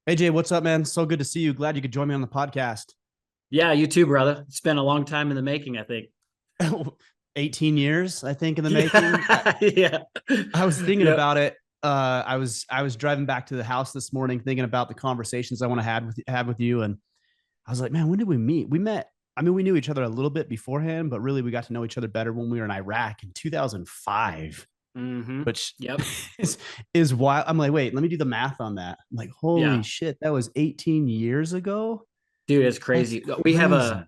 Hey Jay, what's up, man? So good to see you. Glad you could join me on the podcast. Yeah, you too, brother. It's been a long time in the making, I think. 18 years, I think, in the making. I, Yeah. Yeah. I was thinking Yep. about it. I was driving back to the house this morning, thinking about the conversations I want to have with you, and I was like, man, when did we meet? We met. I mean, we knew each other a little bit beforehand, but really, we got to know each other better when we were in Iraq in 2005, Mm-hmm. which Yep. is is wild. I'm like, wait, let me do the math on that. I'm like, holy Yeah. shit, that was 18 years ago. Dude, it's That's crazy. We have a crazy.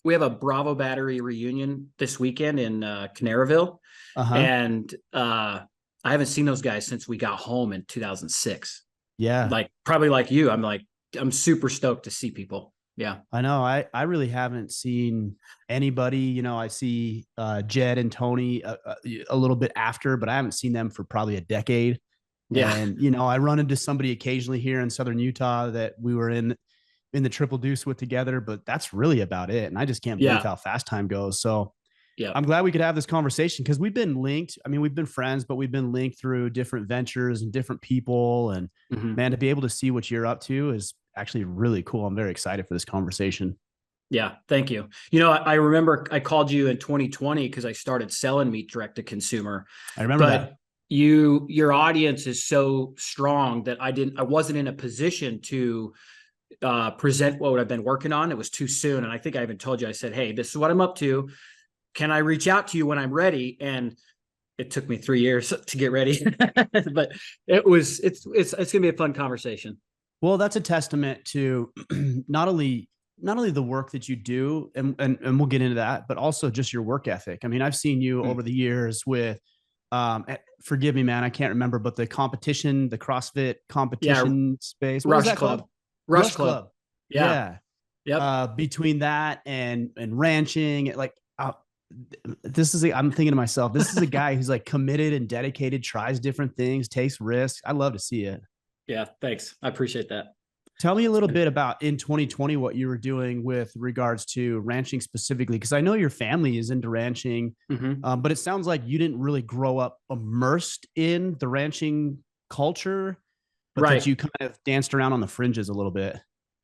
we have a Bravo Battery reunion this weekend in Canaryville. Uh huh. And I haven't seen those guys since we got home in 2006. Yeah. Like probably like you. I'm super stoked to see people. Yeah. I know. I really haven't seen anybody. I see Jed and Tony a little bit after, but I haven't seen them for probably a decade. Yeah. And I run into somebody occasionally here in Southern Utah that we were in the Triple Deuce with together, but that's really about it. And I just can't believe Yeah. how fast time goes. So Yeah. I'm glad we could have this conversation because we've been linked. I mean, we've been friends, but we've been linked through different ventures and different people. And Hmm. man, to be able to see what you're up to is actually really cool. I'm very excited for this conversation. Yeah, thank you. I remember I called you in 2020 because I started selling meat direct to consumer, I remember but that. your audience is so strong that I wasn't in a position to present what I've been working on. It was too soon, and I think I even told you. I said, "Hey, this is what I'm up to. Can I reach out to you when I'm ready?" And it took me 3 years to get ready, but it's gonna be a fun conversation. Well, that's a testament to not only the work that you do, and we'll get into that, but also just your work ethic. I mean, I've seen you Mm. over the years with, forgive me, man, I can't remember, but the competition, the CrossFit Yeah, competition space. What was Rush that Club, called? Rush Rush Club. Club. Yeah, Yeah. yep. Between that and ranching, like, I'm thinking to myself, this is a guy who's like committed and dedicated, tries different things, takes risks. I love to see it. Yeah, thanks. I appreciate that. Tell me a little bit about in 2020 what you were doing with regards to ranching specifically, because I know your family is into ranching, Hmm. but it sounds like you didn't really grow up immersed in the ranching culture, but that Right. you kind of danced around on the fringes a little bit.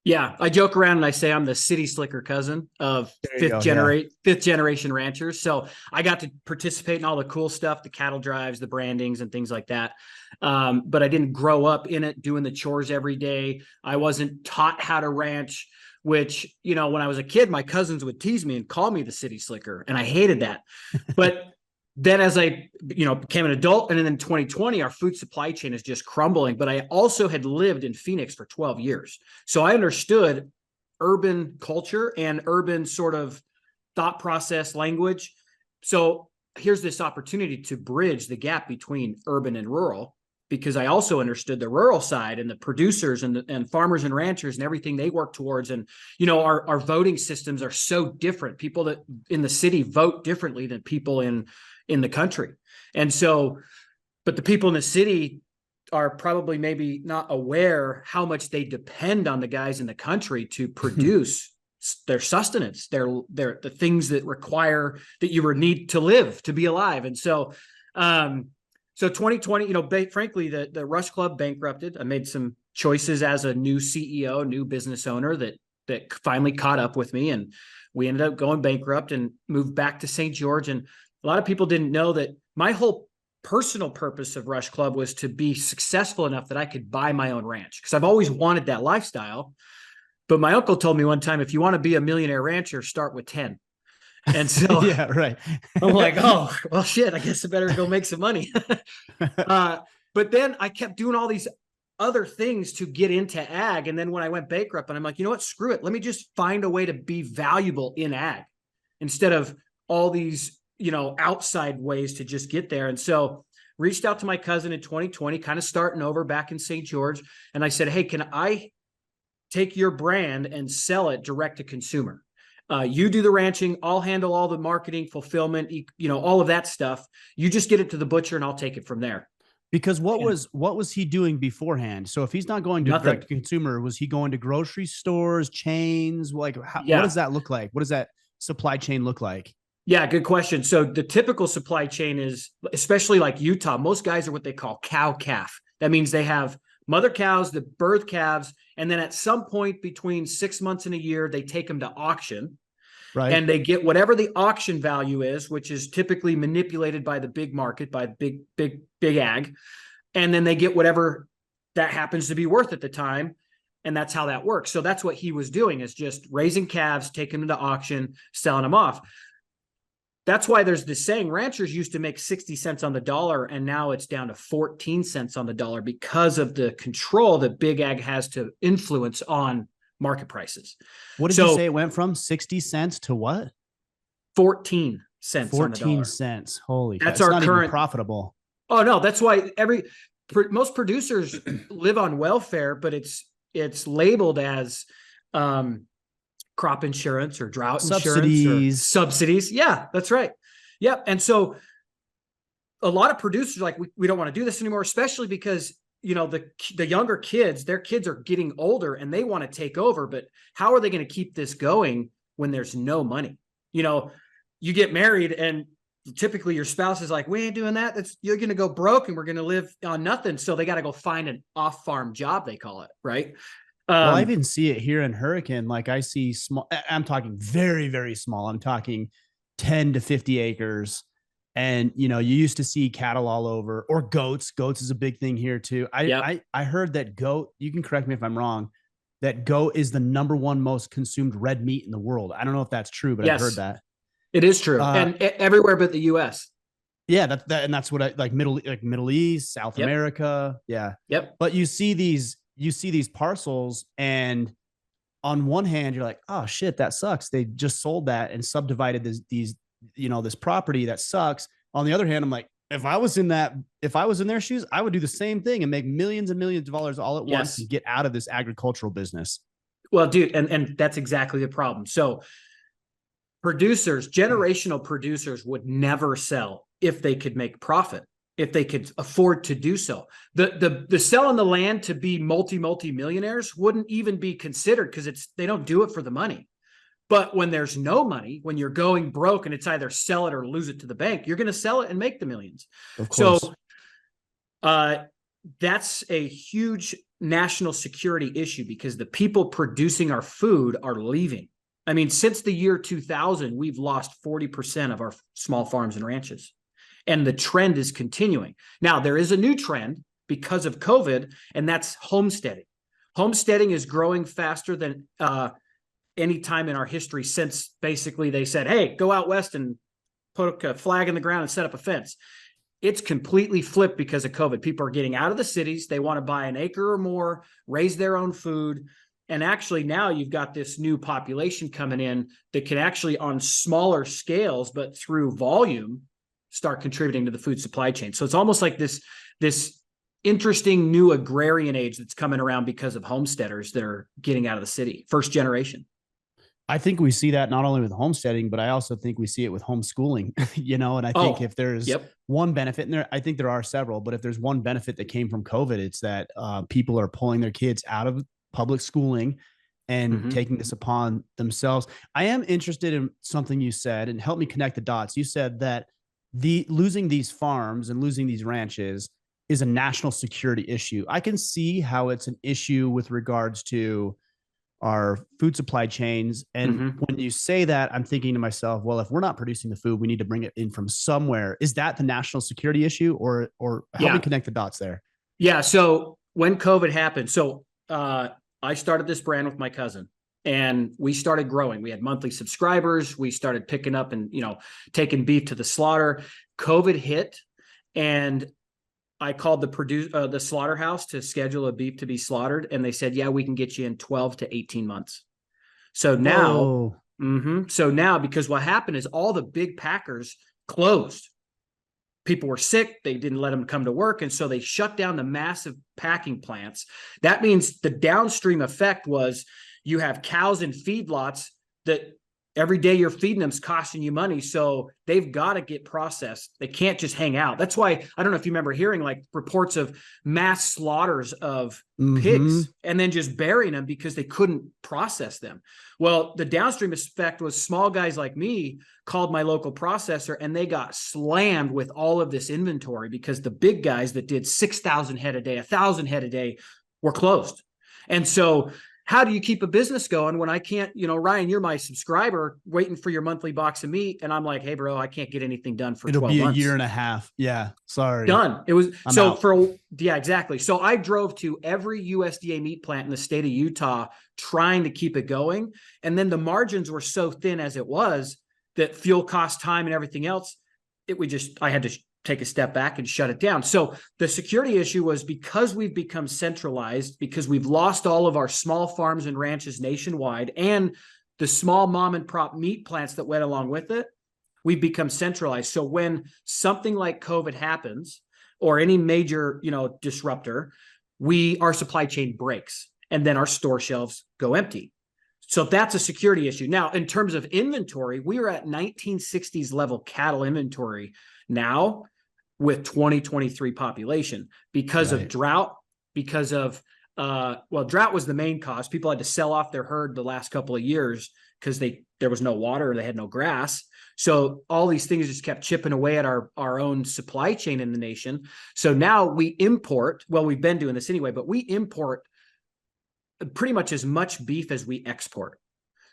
Yeah, I joke around and I say I'm the city slicker cousin of There you go. Yeah. fifth generation ranchers. So I got to participate in all the cool stuff, the cattle drives, the brandings, and things like that. But I didn't grow up in it doing the chores every day. I wasn't taught how to ranch. Which, when I was a kid, my cousins would tease me and call me the city slicker, and I hated that. But then as I, became an adult, and then in 2020, our food supply chain is just crumbling. But I also had lived in Phoenix for 12 years. So I understood urban culture and urban sort of thought process language. So here's this opportunity to bridge the gap between urban and rural, because I also understood the rural side and the producers and farmers and ranchers and everything they work towards. And, our voting systems are so different. People that in the city vote differently than people in the country. And so, but the people in the city are probably maybe not aware how much they depend on the guys in the country to produce their sustenance, their the things that require that you need to live, to be alive. And so 2020, frankly, the Rush Club bankrupted. I made some choices as a new CEO, new business owner that finally caught up with me, and we ended up going bankrupt and moved back to St. George. And a lot of people didn't know that my whole personal purpose of Rush Club was to be successful enough that I could buy my own ranch, because I've always wanted that lifestyle. But my uncle told me one time, if you want to be a millionaire rancher, start with 10. And so Yeah, right. I'm like, oh, well, shit, I guess I better go make some money. uh, but then I kept doing all these other things to get into ag. And then when I went bankrupt, and I'm like, you know what? Screw it. Let me just find a way to be valuable in ag instead of all these, outside ways to just get there. And so reached out to my cousin in 2020, kind of starting over back in St. George. And I said, hey, can I take your brand and sell it direct to consumer? You do the ranching, I'll handle all the marketing, fulfillment, all of that stuff. You just get it to the butcher and I'll take it from there. Because what And was what was he doing beforehand? So if he's not going to direct nothing. to consumer, was he going to grocery stores, chains? Like, what does Yeah. that look like? What does that supply chain look like? Yeah, good question. So the typical supply chain is, especially like Utah, most guys are what they call cow calf. That means they have mother cows, the birth calves, and then at some point between 6 months and a year, they take them to auction. Right. And they get whatever the auction value is, which is typically manipulated by the big market, by big ag. And then they get whatever that happens to be worth at the time. And that's how that works. So that's what he was doing, is just raising calves, taking them to auction, selling them off. That's why there's this saying, ranchers used to make 60 cents on the dollar, and now it's down to 14 cents on the dollar because of the control that big ag has to influence on market prices. What did you say it went from 60 cents to what? 14 cents 14 on the dollar. Cents. Holy, that's our not current even profitable. Oh no, that's why most producers live on welfare, but it's labeled as crop insurance or drought insurance or subsidies. Yeah, that's right. Yep. And so a lot of producers are like, we don't want to do this anymore, especially because the younger kids, their kids are getting older and they want to take over, but how are they going to keep this going when there's no money? You get married and typically your spouse is like, we ain't doing that. You're going to go broke and we're going to live on nothing. So they got to go find an off-farm job, they call it. Right. Well, I even see it here in Hurricane. Like I see small, I'm talking very, very small. I'm talking 10 to 50 acres. And, you used to see cattle all over, or goats. Goats is a big thing here too. I heard that goat, you can correct me if I'm wrong, that goat is the number 1 most consumed red meat in the world. I don't know if that's true, but yes, I've heard that. It is true. And everywhere but the US. Yeah. And that's what I like Middle East, South America. Yeah. Yep. But you see these parcels, and on one hand, you're like, oh shit, that sucks. They just sold that and subdivided this property that sucks. On the other hand, I'm like, if I was in their shoes, I would do the same thing and make millions and millions of dollars all at once and get out of this agricultural business. Well, dude, and that's exactly the problem. So generational producers would never sell if they could make profit, if they could afford to do so. The selling the land to be multi-millionaires wouldn't even be considered because they don't do it for the money. But when there's no money, when you're going broke and it's either sell it or lose it to the bank, you're going to sell it and make the millions. Of course. So that's a huge national security issue because the people producing our food are leaving. I mean, since the year 2000, we've lost 40% of our small farms and ranches. And the trend is continuing. Now, there is a new trend because of COVID, and that's homesteading. Homesteading is growing faster than any time in our history since basically they said, hey, go out west and put a flag in the ground and set up a fence. It's completely flipped because of COVID. People are getting out of the cities. They want to buy an acre or more, raise their own food. And actually now you've got this new population coming in that can actually on smaller scales, but through volume, start contributing to the food supply chain. So it's almost like this interesting new agrarian age that's coming around because of homesteaders that are getting out of the city, first generation. I think we see that not only with homesteading, but I also think we see it with homeschooling, and I think if there's one benefit, and I think there are several, but if there's one benefit that came from COVID, it's that people are pulling their kids out of public schooling and taking this upon themselves. I am interested in something you said, and help me connect the dots. You said that losing these farms and losing these ranches is a national security issue. I can see how it's an issue with regards to our food supply chains. And when you say that, I'm thinking to myself, well, if we're not producing the food, we need to bring it in from somewhere. Is that the national security issue, or help me connect the dots there? Yeah. So when COVID happened, I started this brand with my cousin and we started growing. We had monthly subscribers. We started picking up and, taking beef to the slaughter. COVID hit and I called the slaughterhouse to schedule a beef to be slaughtered. And they said, yeah, we can get you in 12 to 18 months. So now, because what happened is all the big packers closed. People were sick. They didn't let them come to work. And so they shut down the massive packing plants. That means the downstream effect was you have cows in feedlots that every day you're feeding them is costing you money. So they've got to get processed. They can't just hang out. That's why, I don't know if you remember hearing like reports of mass slaughters of pigs and then just burying them because they couldn't process them. Well, the downstream effect was small guys like me called my local processor and they got slammed with all of this inventory because the big guys that did 6,000 head a day, 1,000 head a day were closed. And so how do you keep a business going when I can't, Ryan, you're my subscriber waiting for your monthly box of meat. And I'm like, hey, bro, I can't get anything done for It'll 12 be a months. year and a half. Yeah. Sorry. Done. It was I'm so out. yeah, exactly. So I drove to every USDA meat plant in the state of Utah trying to keep it going. And then the margins were so thin as it was that fuel cost, time, and everything else, I had to take a step back and shut it down. So the security issue was because we've become centralized, because we've lost all of our small farms and ranches nationwide and the small mom and pop meat plants that went along with it, we've become centralized. So when something like COVID happens or any major, disruptor, our supply chain breaks and then our store shelves go empty. So that's a security issue. Now, in terms of inventory, we are at 1960s level cattle inventory now with 2023 population because of drought, because of, drought was the main cause. People had to sell off their herd the last couple of years because there was no water, or they had no grass. So all these things just kept chipping away at our own supply chain in the nation. So now we import, we've been doing this anyway, but we import pretty much as much beef as we export.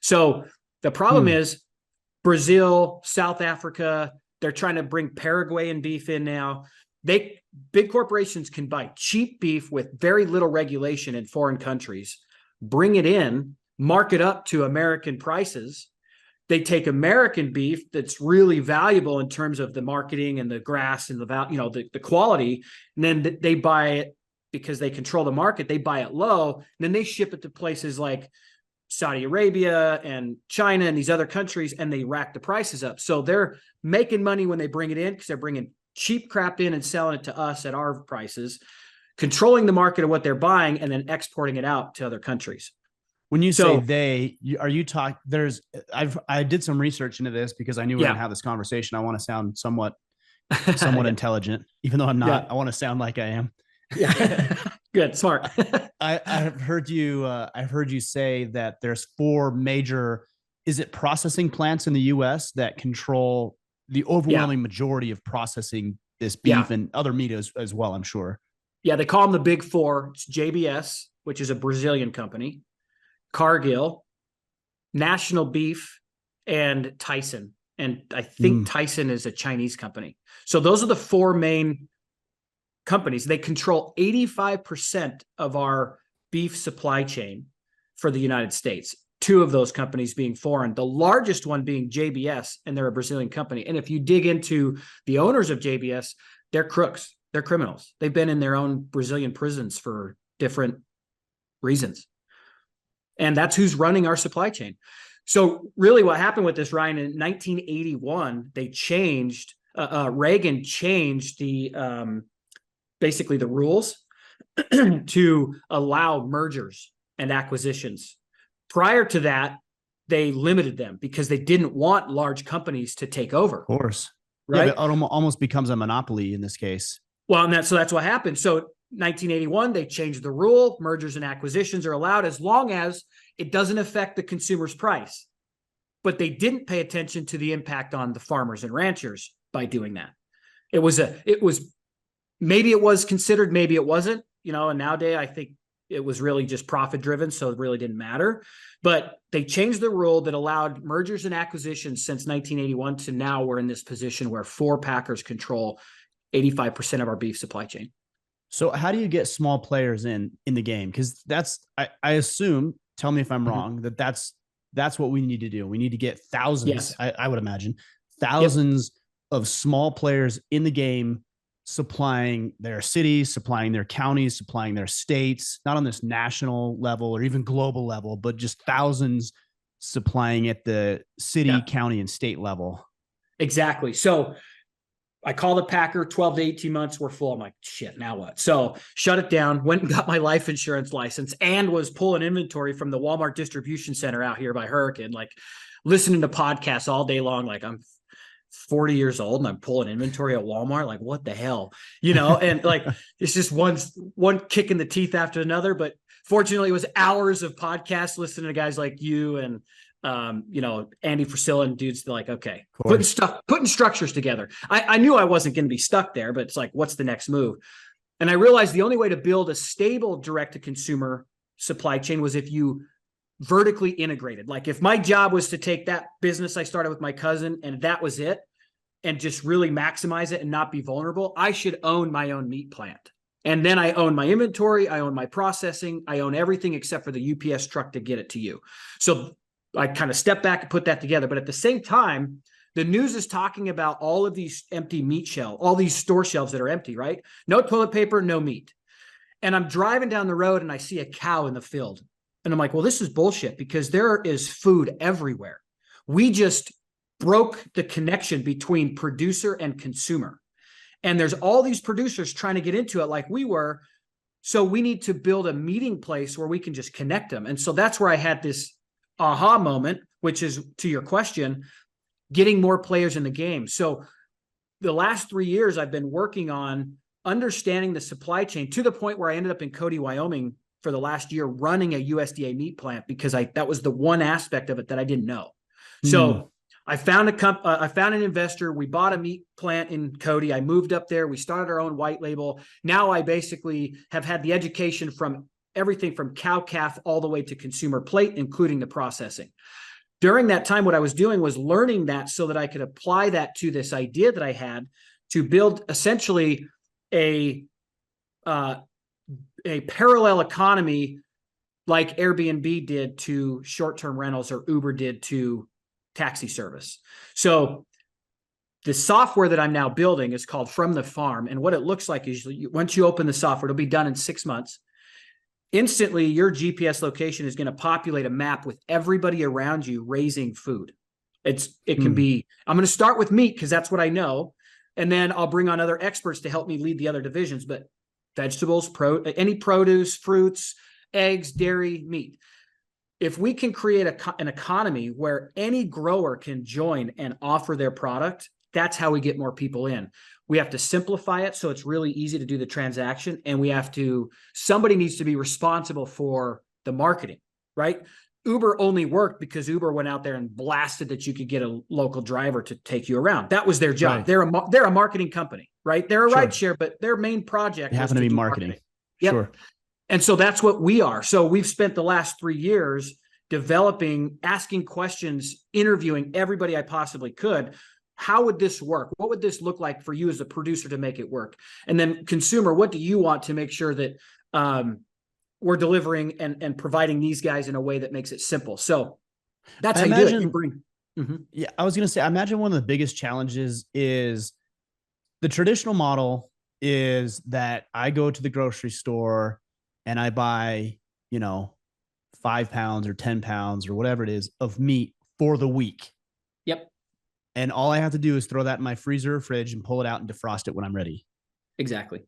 So the problem is Brazil, South Africa, they're trying to bring Paraguayan beef in now. Big corporations can buy cheap beef with very little regulation in foreign countries, bring it in, mark it up to American prices. They take American beef that's really valuable in terms of the marketing and the grass and the quality, and then they buy it because they control the market. They buy it low, and then they ship it to places like Saudi Arabia and China and these other countries, and they rack the prices up. So they're making money when they bring it in because they're bringing cheap crap in and selling it to us at our prices, controlling the market of what they're buying, and then exporting it out to other countries. When you say are you talking? I did some research into this because I knew we were going to have this conversation. I want to sound somewhat intelligent, even though I'm not. I want to sound like I am. Yeah, good, smart. I've heard you say that there's 4 major, is it processing plants in the U.S. that control the overwhelming majority of processing this beef and other meat as well, I'm sure. Yeah, they call them the big 4. It's JBS, which is a Brazilian company, Cargill, National Beef, and Tyson. And I think Tyson is a Chinese company. So those are the 4 main companies. They control 85% of our beef supply chain for the United States. 2 of those companies being foreign, the largest one being JBS, and they're a Brazilian company. And if you dig into the owners of JBS, they're crooks. They're criminals. They've been in their own Brazilian prisons for different reasons. And that's who's running our supply chain. So really what happened with this, Ryan, in 1981, they changed, Reagan changed basically the rules to allow mergers and acquisitions. Prior to that, they limited them because they didn't want large companies to take over. Of course. Right. Yeah, it almost becomes a monopoly in this case. Well, and so that's what happened. So 1981, they changed the rule. Mergers and acquisitions are allowed as long as it doesn't affect the consumer's price. But they didn't pay attention to the impact on the farmers and ranchers by doing that. Maybe it was considered, maybe it wasn't, and nowadays I think it was really just profit driven. So it really didn't matter, but they changed the rule that allowed mergers and acquisitions since 1981 to now we're in this position where 4 packers control 85% of our beef supply chain. So how do you get small players in the game? Because I assume, tell me if I'm wrong, that's what we need to do. We need to get thousands, I would imagine, thousands of small players in the game, supplying their cities, supplying their counties, supplying their states, not on this national level or even global level, but just thousands supplying at the city, county, and state level. Exactly. So I call the packer, 12 to 18 months, we're full. I'm like, shit, now what? So shut it down, went and got my life insurance license and was pulling inventory from the Walmart distribution center out here by Hurricane, like listening to podcasts all day long. Like I'm 40 years old and I'm pulling inventory at Walmart. Like what the hell, and like, it's just one kick in the teeth after another. But fortunately it was hours of podcasts listening to guys like you and, Andy Frisilla and dudes like, okay, putting structures together. I knew I wasn't going to be stuck there, but it's like, what's the next move? And I realized the only way to build a stable direct-to-consumer supply chain was if you vertically integrated. Like if my job was to take that business I started with my cousin and that was it, and just really maximize it and not be vulnerable, I should own my own meat plant. And then I own my inventory, I own my processing, I own everything except for the UPS truck to get it to you. So I kind of step back and put that together. But at the same time, the news is talking about all of these empty meat shelves, all these store shelves that are empty, right? No toilet paper, no meat. And I'm driving down the road and I see a cow in the field. And I'm like, well, this is bullshit because there is food everywhere. We just broke the connection between producer and consumer. And there's all these producers trying to get into it like we were. So we need to build a meeting place where we can just connect them. And so that's where I had this aha moment, which is, to your question, getting more players in the game. So the last 3 years I've been working on understanding the supply chain to the point where I ended up in Cody, Wyoming for the last year running a USDA meat plant because that was the one aspect of it that I didn't know. So I found an investor. We bought a meat plant in Cody. I moved up there. We started our own white label. Now I basically have had the education from everything from cow calf all the way to consumer plate, including the processing. During that time, what I was doing was learning that so that I could apply that to this idea that I had to build essentially a parallel economy like Airbnb did to short-term rentals or Uber did to taxi service. So the software that I'm now building is called From the Farm. And what it looks like is once you open the software, it'll be done in 6 months. Instantly, your GPS location is going to populate a map with everybody around you raising food. It can be, I'm going to start with meat because that's what I know. And then I'll bring on other experts to help me lead the other divisions, but vegetables, any produce, fruits, eggs, dairy, meat. If we can create an economy where any grower can join and offer their product, that's how we get more people in. We have to simplify it so it's really easy to do the transaction. And somebody needs to be responsible for the marketing, right? Uber only worked because Uber went out there and blasted that you could get a local driver to take you around. That was their job. Right. They're a marketing company, right? They're a rideshare, but their main project they happen to be marketing. Yep. Sure. And so that's what we are. So we've spent the last 3 years developing, asking questions, interviewing everybody I possibly could. How would this work? What would this look like for you as a producer to make it work? And then consumer, what do you want to make sure that we're delivering and providing these guys in a way that makes it simple? So that's how you do it. You bring, Yeah, I was going to say, I imagine one of the biggest challenges is the traditional model is that I go to the grocery store and I buy, 5 pounds or 10 pounds or whatever it is of meat for the week. Yep. And all I have to do is throw that in my freezer or fridge and pull it out and defrost it when I'm ready. Exactly.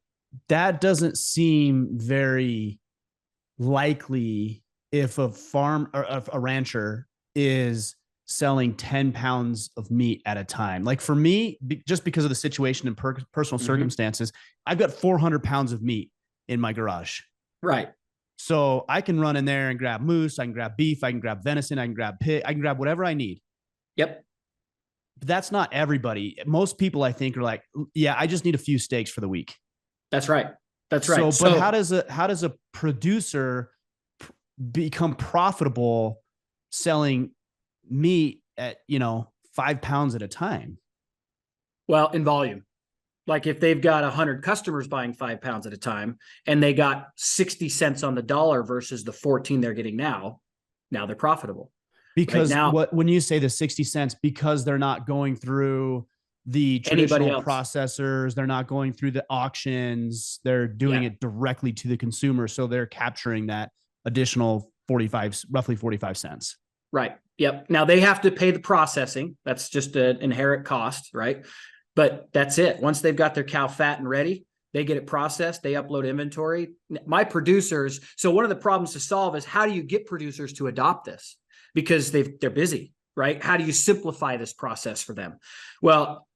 That doesn't seem very likely if a farm or if a rancher is selling 10 pounds of meat at a time. Like for me, just because of the situation and personal circumstances, I've got 400 pounds of meat in my garage. Right. So I can run in there and grab moose, I can grab beef, I can grab venison, I can grab pig, I can grab whatever I need. Yep. But that's not everybody. Most people, I think, are like, yeah, I just need a few steaks for the week. That's right. That's right. So, but how does a producer become profitable selling meat at 5 pounds at a time? Well, in volume. Like if they've got 100 customers buying 5 pounds at a time and they got 60 cents on the dollar versus the 14 they're getting now they're profitable. Because when you say the 60 cents, because they're not going through the traditional processors, they're not going through the auctions, they're doing it directly to the consumer. So they're capturing that additional roughly 45 cents. Right. Yep. Now they have to pay the processing. That's just an inherent cost, right? But that's it. Once they've got their cow fat and ready, they get it processed, they upload inventory. My producers, so one of the problems to solve is how do you get producers to adopt this? Because they're busy, right? How do you simplify this process for them? Well,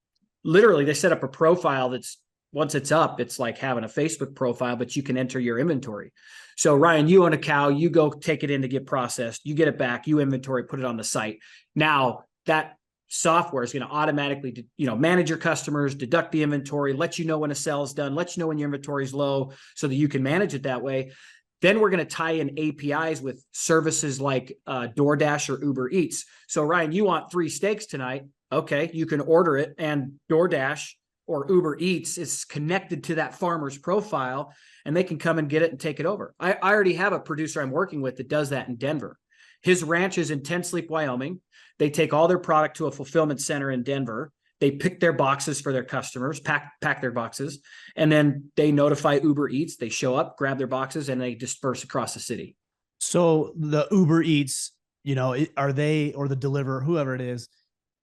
literally they set up a profile that's, once it's up, it's like having a Facebook profile, but you can enter your inventory. So Ryan, you own a cow, you go take it in to get processed, you get it back, you inventory, put it on the site. Now that software is going to automatically, manage your customers, deduct the inventory, let you know when a sale is done, let you know when your inventory is low so that you can manage it that way. Then we're going to tie in APIs with services like DoorDash or Uber Eats. So Ryan, you want 3 steaks tonight. Okay, you can order it, and DoorDash or Uber Eats is connected to that farmer's profile, and they can come and get it and take it over. I already have a producer I'm working with that does that in Denver. His ranch is in Ten Sleep, Wyoming. They take all their product to a fulfillment center in Denver. They pick their boxes for their customers, pack their boxes, and then they notify Uber Eats. They show up, grab their boxes, and they disperse across the city. So the Uber Eats, are they, or the deliverer, whoever it is,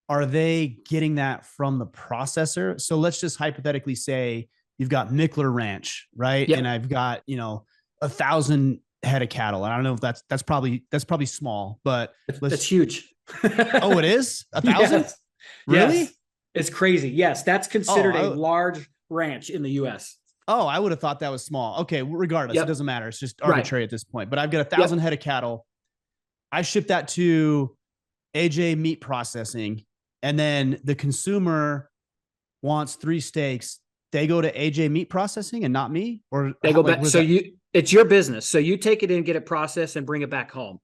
are they getting that from the processor? So let's just hypothetically say you've got Mickler Ranch, right? Yep. And I've got, 1,000 head of cattle. And I don't know if that's probably small, but that's huge. Oh, it is 1,000? Yes. Really? Yes. It's crazy. Yes, that's considered a large ranch in the U.S. Oh, I would have thought that was small. Okay, regardless, It doesn't matter. It's just arbitrary at this point. But I've got 1,000 head of cattle. I ship that to AJ Meat Processing, and then the consumer wants 3 steaks. They go to AJ Meat Processing and not me, or they go back. So it's your business. So you take it in, get it processed, and bring it back home.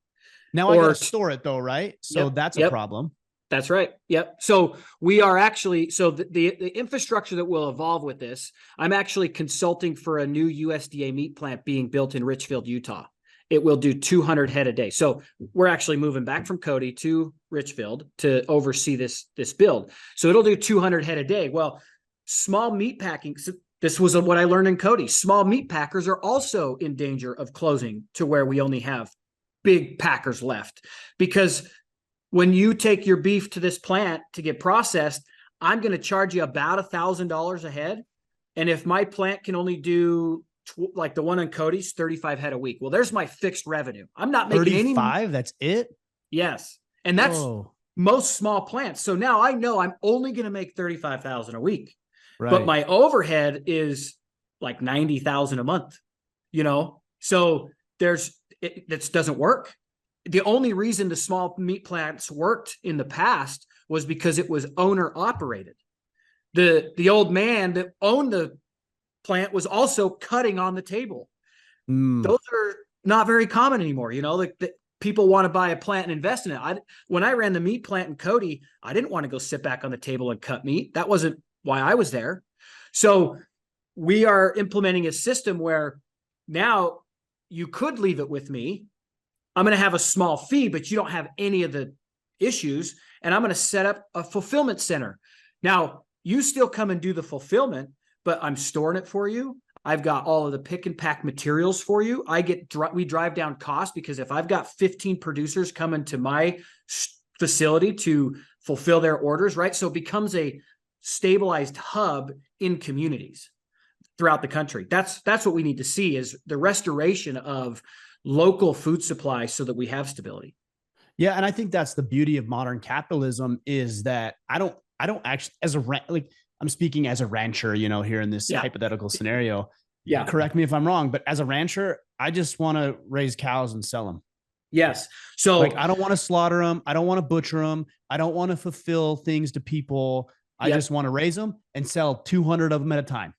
Now I got to store it though, right? So that's a problem. That's right. Yep. So we are actually, the infrastructure that will evolve with this, I'm actually consulting for a new USDA meat plant being built in Richfield, Utah. It will do 200 head a day. So we're actually moving back from Cody to Richfield to oversee this build. So it'll do 200 head a day. Well, small meat packing, this was what I learned in Cody. Small meat packers are also in danger of closing to where we only have big packers left, because when you take your beef to this plant to get processed, I'm going to charge you about $1,000 a head. And if my plant can only do like the one on Cody's 35 head a week, well, there's my fixed revenue. I'm not making 35. That's it. Yes. And that's most small plants. So now I know I'm only going to make 35,000 a week, but my overhead is like 90,000 a month, so that doesn't work. The only reason the small meat plants worked in the past was because it was owner operated. The old man that owned the plant was also cutting on the table. Those are not very common anymore. People want to buy a plant and invest in it. When I ran the meat plant in Cody, I didn't want to go sit back on the table and cut meat. That wasn't why I was there. So we are implementing a system where now you could leave it with me. I'm going to have a small fee, but you don't have any of the issues. And I'm going to set up a fulfillment center. Now, you still come and do the fulfillment, but I'm storing it for you. I've got all of the pick and pack materials for you. We drive down cost, because if I've got 15 producers coming to my facility to fulfill their orders, right? So it becomes a stabilized hub in communities throughout the country. That's what we need to see, is the restoration of local food supply so that we have stability. Yeah. And I think that's the beauty of modern capitalism, is that I don't actually, I'm speaking as a rancher, here in this hypothetical scenario. Yeah. Correct me if I'm wrong, but as a rancher, I just want to raise cows and sell them. Yes. So I don't want to slaughter them. I don't want to butcher them. I don't want to fulfill things to people. I just want to raise them and sell 200 of them at a time.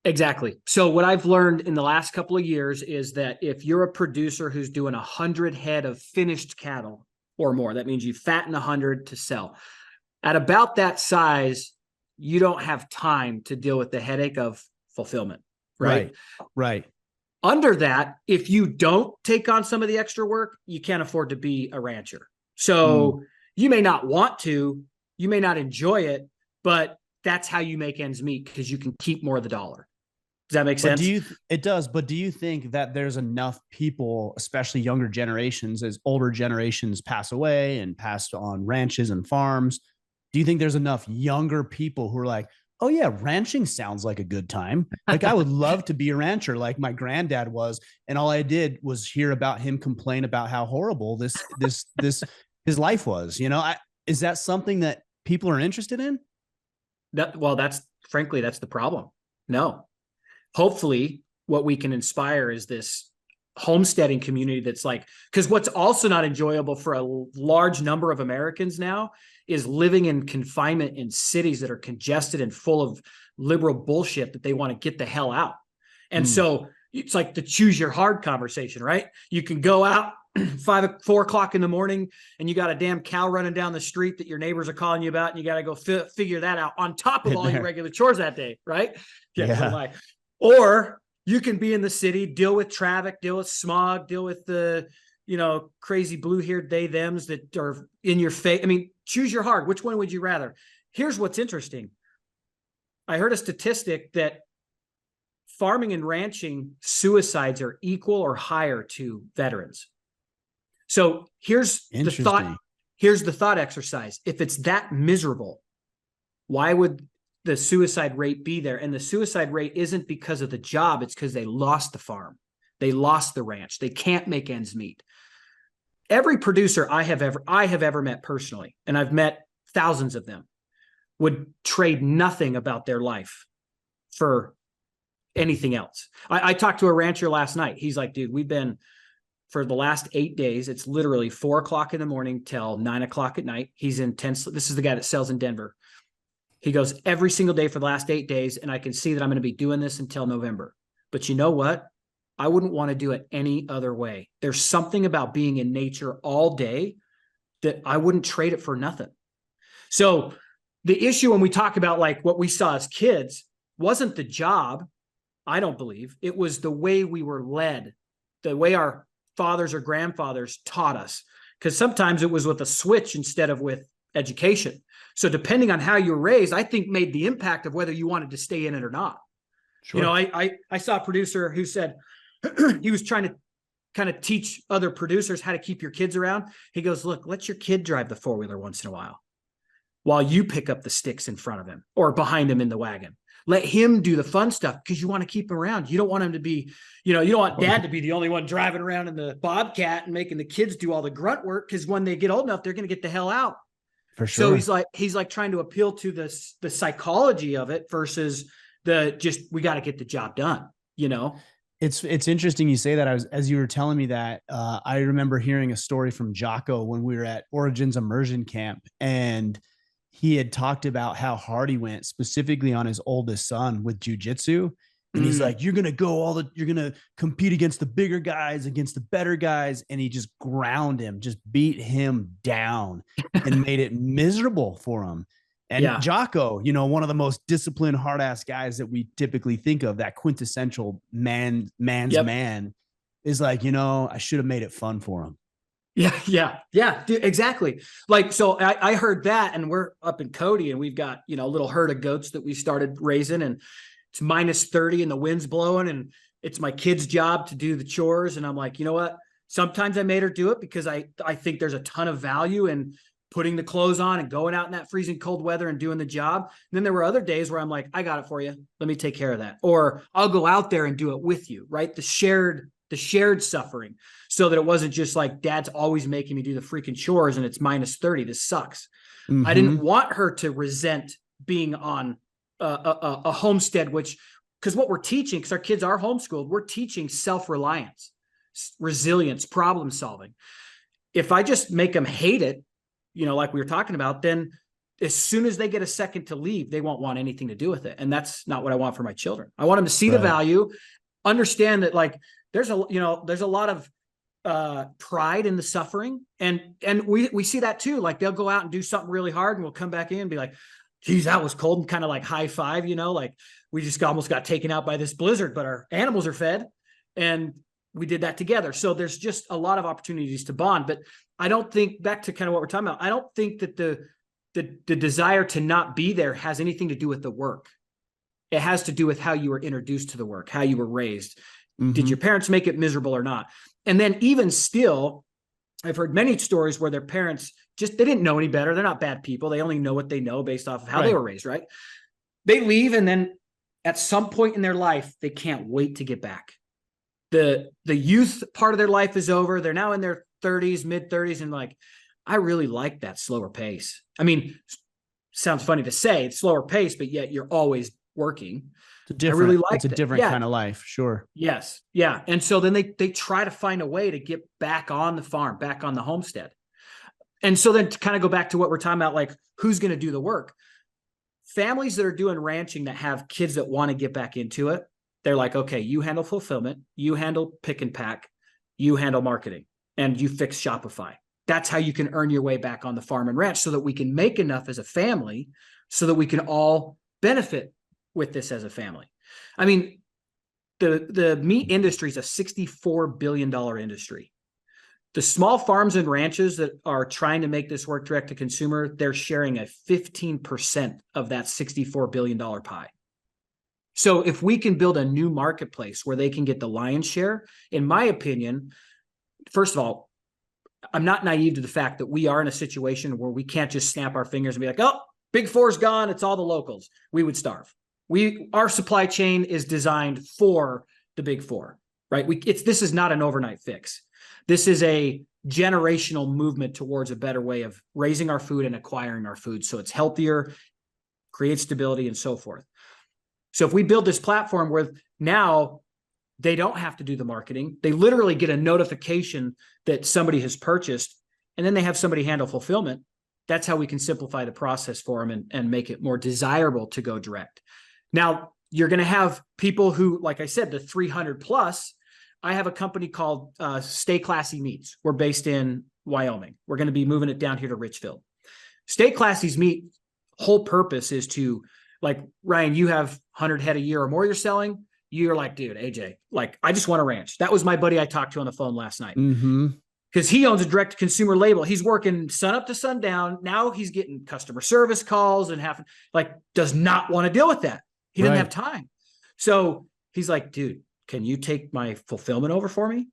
Exactly. So what I've learned in the last couple of years is that if you're a producer who's doing 100 head of finished cattle or more, that means you fatten 100 to sell. At about that size, you don't have time to deal with the headache of fulfillment, right? Right. Under that, if you don't take on some of the extra work, you can't afford to be a rancher. So you may not want to, you may not enjoy it, but that's how you make ends meet, because you can keep more of the dollar. Does that make sense? It does. But do you think that there's enough people, especially younger generations, as older generations pass away and pass on ranches and farms? Do you think there's enough younger people who are like, oh yeah, ranching sounds like a good time. Like I would love to be a rancher like my granddad was. And all I did was hear about him complain about how horrible his life was. Is that something that people are interested in? That's the problem. No. Hopefully what we can inspire is this homesteading community that's because what's also not enjoyable for a large number of Americans now is living in confinement in cities that are congested and full of liberal bullshit that they want to get the hell out. And so it's like the choose your hard conversation, right? You can go out 4 o'clock in the morning and you got a damn cow running down the street that your neighbors are calling you about, and you got to go figure that out on top of all your regular chores that day, right? Yeah. Or you can be in the city, deal with traffic, deal with smog, deal with the, crazy blue-haired they-thems that are in your face. I mean, choose your hard. Which one would you rather? Here's what's interesting. I heard a statistic that farming and ranching suicides are equal or higher to veterans. So here's the thought. Here's the thought exercise. If it's that miserable, why would the suicide rate be there? And the suicide rate isn't because of the job. It's because they lost the farm. They lost the ranch. They can't make ends meet. Every producer I have ever met personally, and I've met thousands of them, would trade nothing about their life for anything else. I talked to a rancher last night. He's like, dude, we've been for the last 8 days. It's literally 4 o'clock in the morning till 9 o'clock at night. He's intense. This is the guy that sells in Denver. He goes every single day for the last 8 days. And I can see that I'm going to be doing this until November. But you know what? I wouldn't want to do it any other way. There's something about being in nature all day that I wouldn't trade it for nothing. So the issue when we talk about like what we saw as kids wasn't the job. I don't believe it was the way we were led, the way our fathers or grandfathers taught us, because sometimes it was with a switch instead of with education. So depending on how you were raised, I think made the impact of whether you wanted to stay in it or not. Sure. I saw a producer who said he was trying to kind of teach other producers how to keep your kids around. He goes, look, let your kid drive the four-wheeler once in a while you pick up the sticks in front of him or behind him in the wagon. Let him do the fun stuff because you want to keep him around. You don't want him to be, you don't want dad to be the only one driving around in the Bobcat and making the kids do all the grunt work, because when they get old enough, they're going to get the hell out. For sure. So he's like trying to appeal to the psychology of it versus we got to get the job done, It's interesting you say that. As you were telling me that, I remember hearing a story from Jocko when we were at Origins Immersion Camp, and he had talked about how hard he went specifically on his oldest son with jujitsu. And he's like, you're going to compete against the bigger guys, against the better guys. And he just ground him, just beat him down and made it miserable for him. And Jocko, one of the most disciplined, hard ass guys that we typically think of, that quintessential man's man, is like, I should have made it fun for him. Yeah, dude, exactly. Like, so I heard that, and we're up in Cody, and we've got, a little herd of goats that we started raising, and it's minus 30 and the wind's blowing, and it's my kid's job to do the chores. And I'm like, you know what? Sometimes I made her do it because I think there's a ton of value in putting the clothes on and going out in that freezing cold weather and doing the job. And then there were other days where I'm like, I got it for you. Let me take care of that. Or I'll go out there and do it with you, right? The shared suffering, so that it wasn't just like dad's always making me do the freaking chores and it's minus 30. This sucks. Mm-hmm. I didn't want her to resent being on a homestead, because what we're teaching, because our kids are homeschooled, we're teaching self-reliance, resilience, problem solving. If I just make them hate it, like we were talking about, then as soon as they get a second to leave, they won't want anything to do with it. And that's not what I want for my children. I want them to see the value, understand that like there's a lot of pride in the suffering. And we see that too. Like they'll go out and do something really hard and we'll come back in and be like, geez, that was cold, and kind of like high five, like we just almost got taken out by this blizzard, but our animals are fed and we did that together. So there's just a lot of opportunities to bond. But I don't think, back to kind of what we're talking about, I don't think that the desire to not be there has anything to do with the work. It has to do with how you were introduced to the work, how you were raised. Mm-hmm. Did your parents make it miserable or not? And then even still, I've heard many stories where their parents they didn't know any better. They're not bad people. They only know what they know based off of how they were raised, right? They leave, and then at some point in their life, they can't wait to get back. The youth part of their life is over. They're now in their 30s, mid 30s. And like, I really like that slower pace. I mean, sounds funny to say, it's slower pace, but yet you're always working. It's a different kind of life. Sure. Yes. Yeah. And so then they try to find a way to get back on the farm, back on the homestead. And so then to kind of go back to what we're talking about, like who's going to do the work? Families that are doing ranching that have kids that want to get back into it, they're like, okay, you handle fulfillment, you handle pick and pack, you handle marketing, and you fix Shopify. That's how you can earn your way back on the farm and ranch so that we can make enough as a family so that we can all benefit with this as a family. I mean, the meat industry is a $64 billion industry. The small farms and ranches that are trying to make this work direct to consumer, they're sharing a 15% of that $64 billion pie. So if we can build a new marketplace where they can get the lion's share, in my opinion, first of all, I'm not naive to the fact that we are in a situation where we can't just snap our fingers and be like, oh, Big Four's gone, it's all the locals. We would starve. Our supply chain is designed for the Big Four, right? This is not an overnight fix. This is a generational movement towards a better way of raising our food and acquiring our food. So it's healthier, creates stability, and so forth. So if we build this platform where now they don't have to do the marketing, they literally get a notification that somebody has purchased, and then they have somebody handle fulfillment. That's how we can simplify the process for them and make it more desirable to go direct. Now, you're going to have people who, like I said, the 300 plus. I have a company called Stay Classy Meats. We're based in Wyoming. We're going to be moving it down here to Richfield. Stay Classy's meat whole purpose is to, like, Ryan, you have 100 head a year or more you're selling. You're like, dude, AJ, like, I just want a ranch. That was my buddy I talked to on the phone last night. Because he owns a direct consumer label. He's working sun up to sundown. Now he's getting customer service calls and does not want to deal with that. He didn't have time. So he's like, dude, can you take my fulfillment over for me?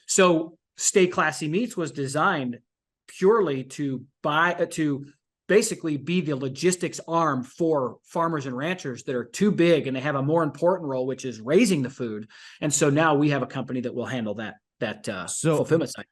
So Stay Classy Meats was designed purely to basically be the logistics arm for farmers and ranchers that are too big and they have a more important role, which is raising the food. And so now we have a company that will handle that fulfillment side.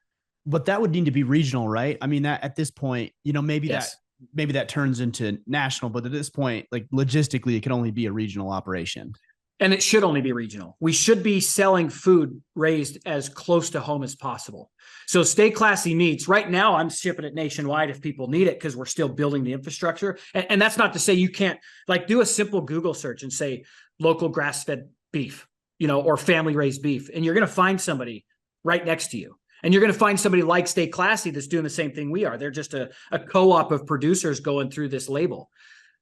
But that would need to be regional, right? I mean, that at this point, maybe that turns into national, but at this point, like logistically, it can only be a regional operation. And it should only be regional. We should be selling food raised as close to home as possible. So Stay Classy Meats, right now I'm shipping it nationwide if people need it because we're still building the infrastructure. And that's not to say you can't, like, do a simple Google search and say local grass-fed beef, or family raised beef. And you're going to find somebody right next to you. And you're going to find somebody like Stay Classy that's doing the same thing we are. They're just a co-op of producers going through this label.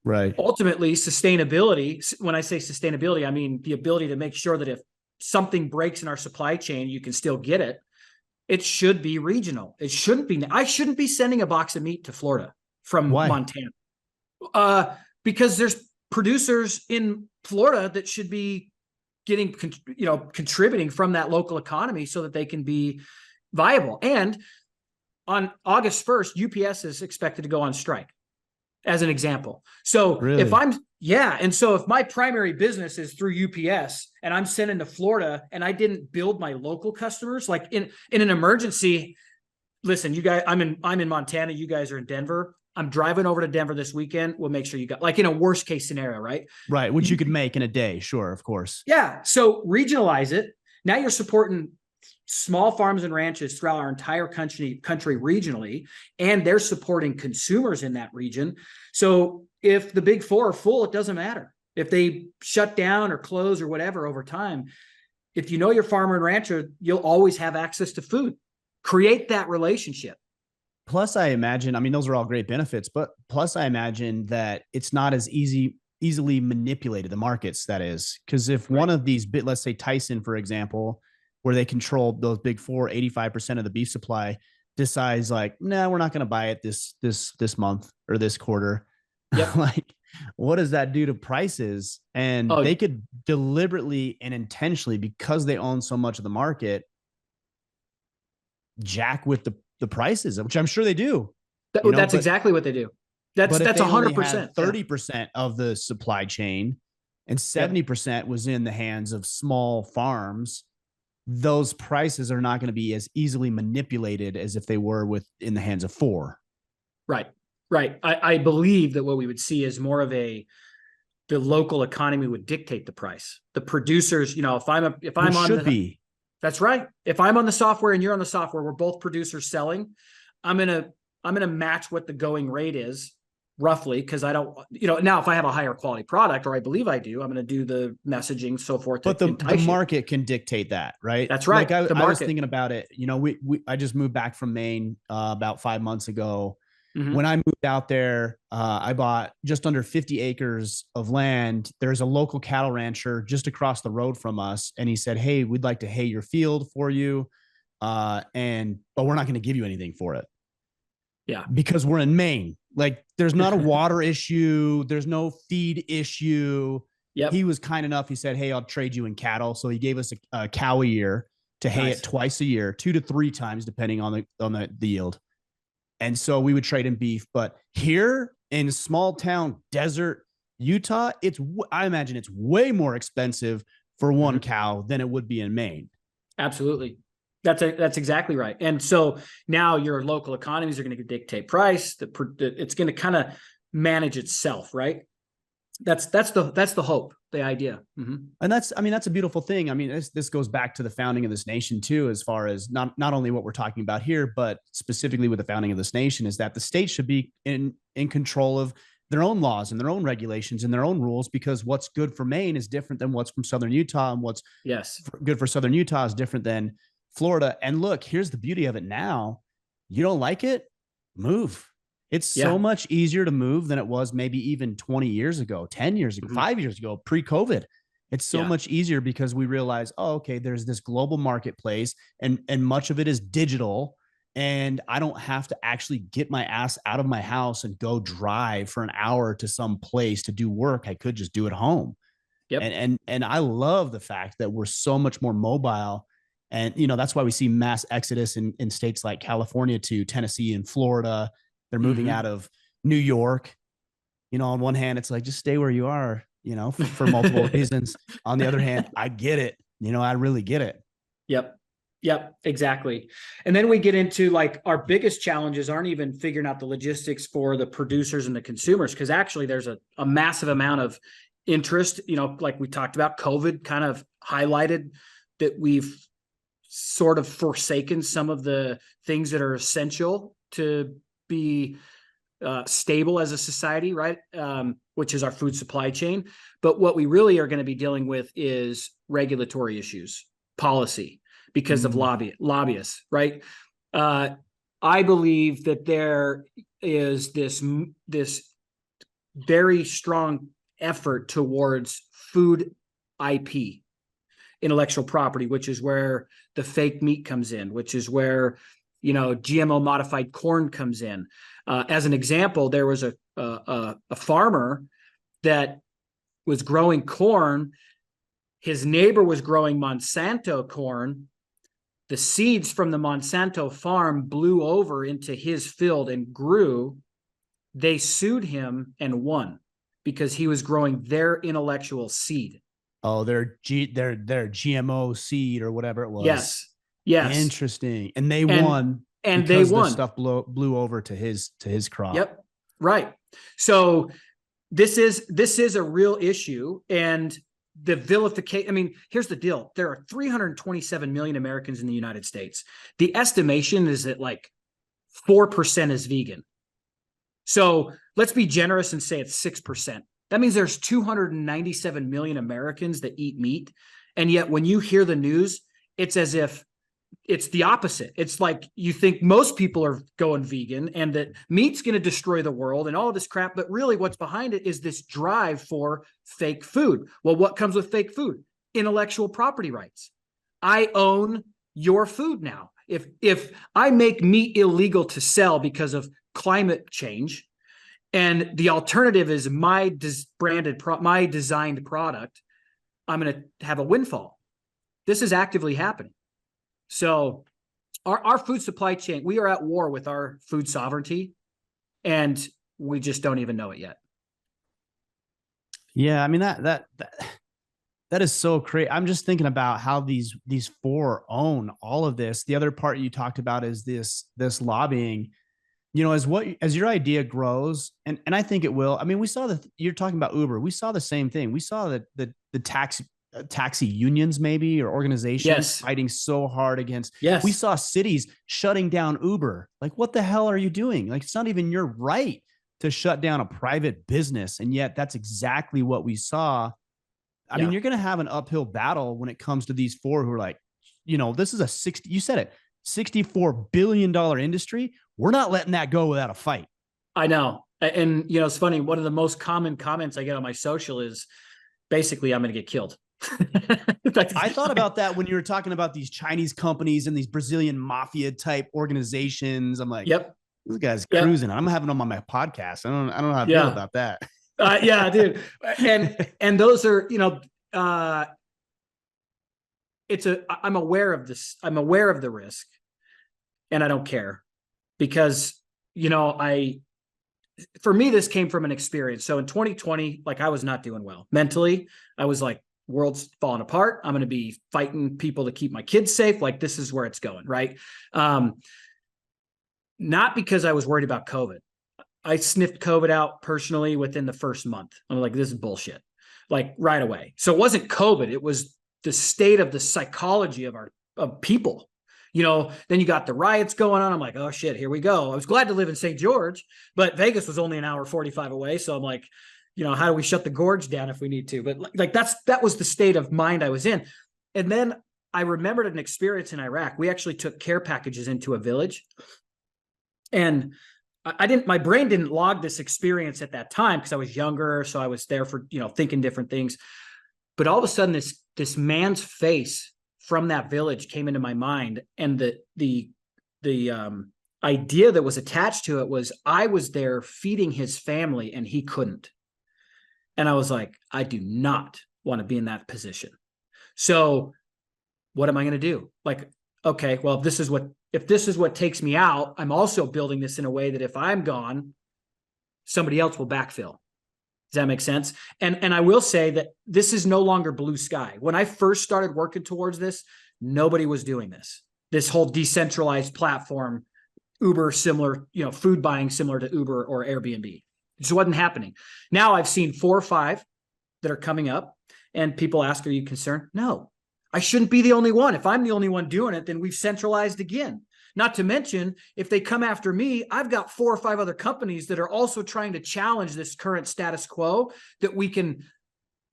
Right. Ultimately, sustainability, when I say sustainability, I mean the ability to make sure that if something breaks in our supply chain, you can still get it. It should be regional. It shouldn't be. I shouldn't be sending a box of meat to Florida from Montana. Because there's producers in Florida that should be getting, contributing from that local economy so that they can be viable. And on August 1st, UPS is expected to go on strike, as an example. So really? if my primary business is through UPS and I'm sending to Florida and I didn't build my local customers, like in an emergency, listen, you guys, I'm in Montana, you guys are in Denver. I'm driving over to Denver this weekend. We'll make sure you got, like, in a worst case scenario, right? Right. Which you could make in a day. Sure. Of course. Yeah. So regionalize it. Now you're supporting small farms and ranches throughout our entire country regionally, and they're supporting consumers in that region. So if the Big Four are full, it doesn't matter. If they shut down or close or whatever over time, if you know your farmer and rancher, you'll always have access to food. Create that relationship. Plus, I imagine, those are all great benefits, but plus I imagine that it's not as easily manipulated, the markets, that is. Because if one of these, let's say Tyson, for example, where they control those Big Four, 85% of the beef supply, decides like, nah, we're not going to buy it this month or this quarter. Yep. Like, what does that do to prices? And they could deliberately and intentionally, because they own so much of the market, jack with the prices, which I'm sure they do. That's exactly what they do. That's 100%. 30% of the supply chain and 70% was in the hands of small farms. Those prices are not going to be as easily manipulated as if they were in the hands of four. Right. I believe that what we would see is more of the local economy would dictate the price. The producers, that's right. If I'm on the software and you're on the software, we're both producers selling. I'm going to I'm going to match what the going rate is roughly. Cause I don't, now if I have a higher quality product, or I believe I do, I'm going to do the messaging, so forth, to But the entice you. market can dictate that, right? That's Like right. The I was market. thinking about it. I just moved back from Maine about 5 months ago. When Mm-hmm. I moved out there, I bought just under 50 acres of land. There's a local cattle rancher just across the road from us, and he said, "Hey, we'd like to hay your field for you, but we're not going to give you anything for it Yeah. because we're in Maine. Like, there's not a water issue, there's no feed issue." He Yep. was kind enough. He said, "Hey, I'll trade you in cattle." So he gave us a cow a year to hay it Nice. twice a year, 2 to 3 times, depending on the yield. And so we would trade in beef. But here in small town desert Utah, I imagine it's way more expensive for one Mm-hmm. cow than it would be in Maine. Absolutely. That's exactly right. And so now your local economies are going to dictate price. It's going to kind of manage itself, right? That's the hope, the idea. Mm-hmm. And that's a beautiful thing. I mean, this goes back to the founding of this nation too, as far as not only what we're talking about here, but specifically with the founding of this nation, is that the state should be in control of their own laws and their own regulations and their own rules, because what's good for Maine is different than what's from Southern Utah, and what's Yes. good for Southern Utah is different than Florida. And look, here's the beauty of it now. You don't like it? Move. It's so Yeah. much easier to move than it was maybe even 20 years ago, 10 years ago, Mm-hmm. 5 years ago, pre-COVID. It's so Yeah. much easier because we realize, oh, okay, there's this global marketplace, and much of it is digital. And I don't have to actually get my ass out of my house and go drive for an hour to some place to do work. I could just do it home. Yep. And I love the fact that we're so much more mobile. And that's why we see mass exodus in states like California to Tennessee and Florida. They're moving out Mm-hmm. of New York. On one hand, it's like, just stay where you are, for multiple reasons. On the other hand, I get it. I really get it. Yep. Yep, exactly. And then we get into, like, our biggest challenges aren't even figuring out the logistics for the producers and the consumers, because actually there's a massive amount of interest. Like we talked about, COVID kind of highlighted that we've sort of forsaken some of the things that are essential to be stable as a society, right? Which is our food supply chain. But what we really are going to be dealing with is regulatory issues, policy, because of lobbyists, right? I believe that there is this very strong effort towards food IP, intellectual property, which is where the fake meat comes in, which is where GMO modified corn comes in. As an example, there was a farmer that was growing corn. His neighbor was growing Monsanto corn. The seeds from the Monsanto farm blew over into his field and grew. They sued him and won because he was growing their intellectual seed. Oh, their GMO seed or whatever it was. Yes. Yes. Interesting. And they won and they because the won. stuff blew over to his crop. Yep. Right. So this is a real issue. And the vilification, I mean, here's the deal. There are 327 million Americans in the United States. The estimation is that like 4% is vegan. So let's be generous and say it's 6%. That means there's 297 million Americans that eat meat. And yet when you hear the news, it's as if it's the opposite. It's like you think most people are going vegan and that meat's going to destroy the world and all of this crap. But really what's behind it is this drive for fake food. Well, what comes with fake food? Intellectual property rights. I own your food now. If I make meat illegal to sell because of climate change, and the alternative is my my designed product, I'm going to have a windfall. This is actively happening. So our food supply chain, we are at war with our food sovereignty, and we just don't even know it yet. Yeah, I mean that is so crazy. I'm just thinking about how these four own all of this. The other part you talked about is this lobbying. As your idea grows, and I think it will. I mean, we saw you're talking about Uber. We saw the same thing. We saw that the tax taxi unions maybe, or organizations Yes. fighting so hard against. We Yes. saw cities shutting down Uber. Like, what the hell are you doing? Like, it's not even your right to shut down a private business. And yet that's exactly what we saw. I mean, Yeah. you're going to have an uphill battle when it comes to these four who are like, this is a 60, you said it, $64 billion industry. We're not letting that go without a fight. I know. And, it's funny. One of the most common comments I get on my social is basically, I'm going to get killed. I thought about that when you were talking about these Chinese companies and these Brazilian mafia type organizations. I'm like, yep. This guy's Yep. cruising. I'm having him on my podcast. I don't know how to feel about that. Yeah, dude. And those are, I'm aware of this. I'm aware of the risk, and I don't care because, for me, this came from an experience. So in 2020, like, I was not doing well mentally. I was like, world's falling apart. I'm going to be fighting people to keep my kids safe. Like, this is where it's going. Right. Not because I was worried about COVID. I sniffed COVID out personally within the first month. I'm like, this is bullshit, like, right away. So it wasn't COVID. It was the state of the psychology of people. Then you got the riots going on. I'm like, oh shit, here we go. I was glad to live in St. George, but Vegas was only an hour 45 away. So I'm like, how do we shut the gorge down if we need to? But like, that was the state of mind I was in. And then I remembered an experience in Iraq. We actually took care packages into a village, and my brain didn't log this experience at that time because I was younger. So I was there for, thinking different things. But all of a sudden, this man's face from that village came into my mind. And the idea that was attached to it was, I was there feeding his family and he couldn't. And I was like, I do not want to be in that position. So what am I going to do? Like, okay, well, if this is what takes me out, I'm also building this in a way that if I'm gone, somebody else will backfill. Does that make sense? And I will say that this is no longer blue sky. When I first started working towards this, nobody was doing this. This whole decentralized platform, Uber similar, food buying similar to Uber or Airbnb. It just wasn't happening. Now I've seen 4 or 5 that are coming up, and people ask, are you concerned? No, I shouldn't be the only one. If I'm the only one doing it, then we've centralized again. Not to mention, if they come after me, I've got 4 or 5 other companies that are also trying to challenge this current status quo that we can,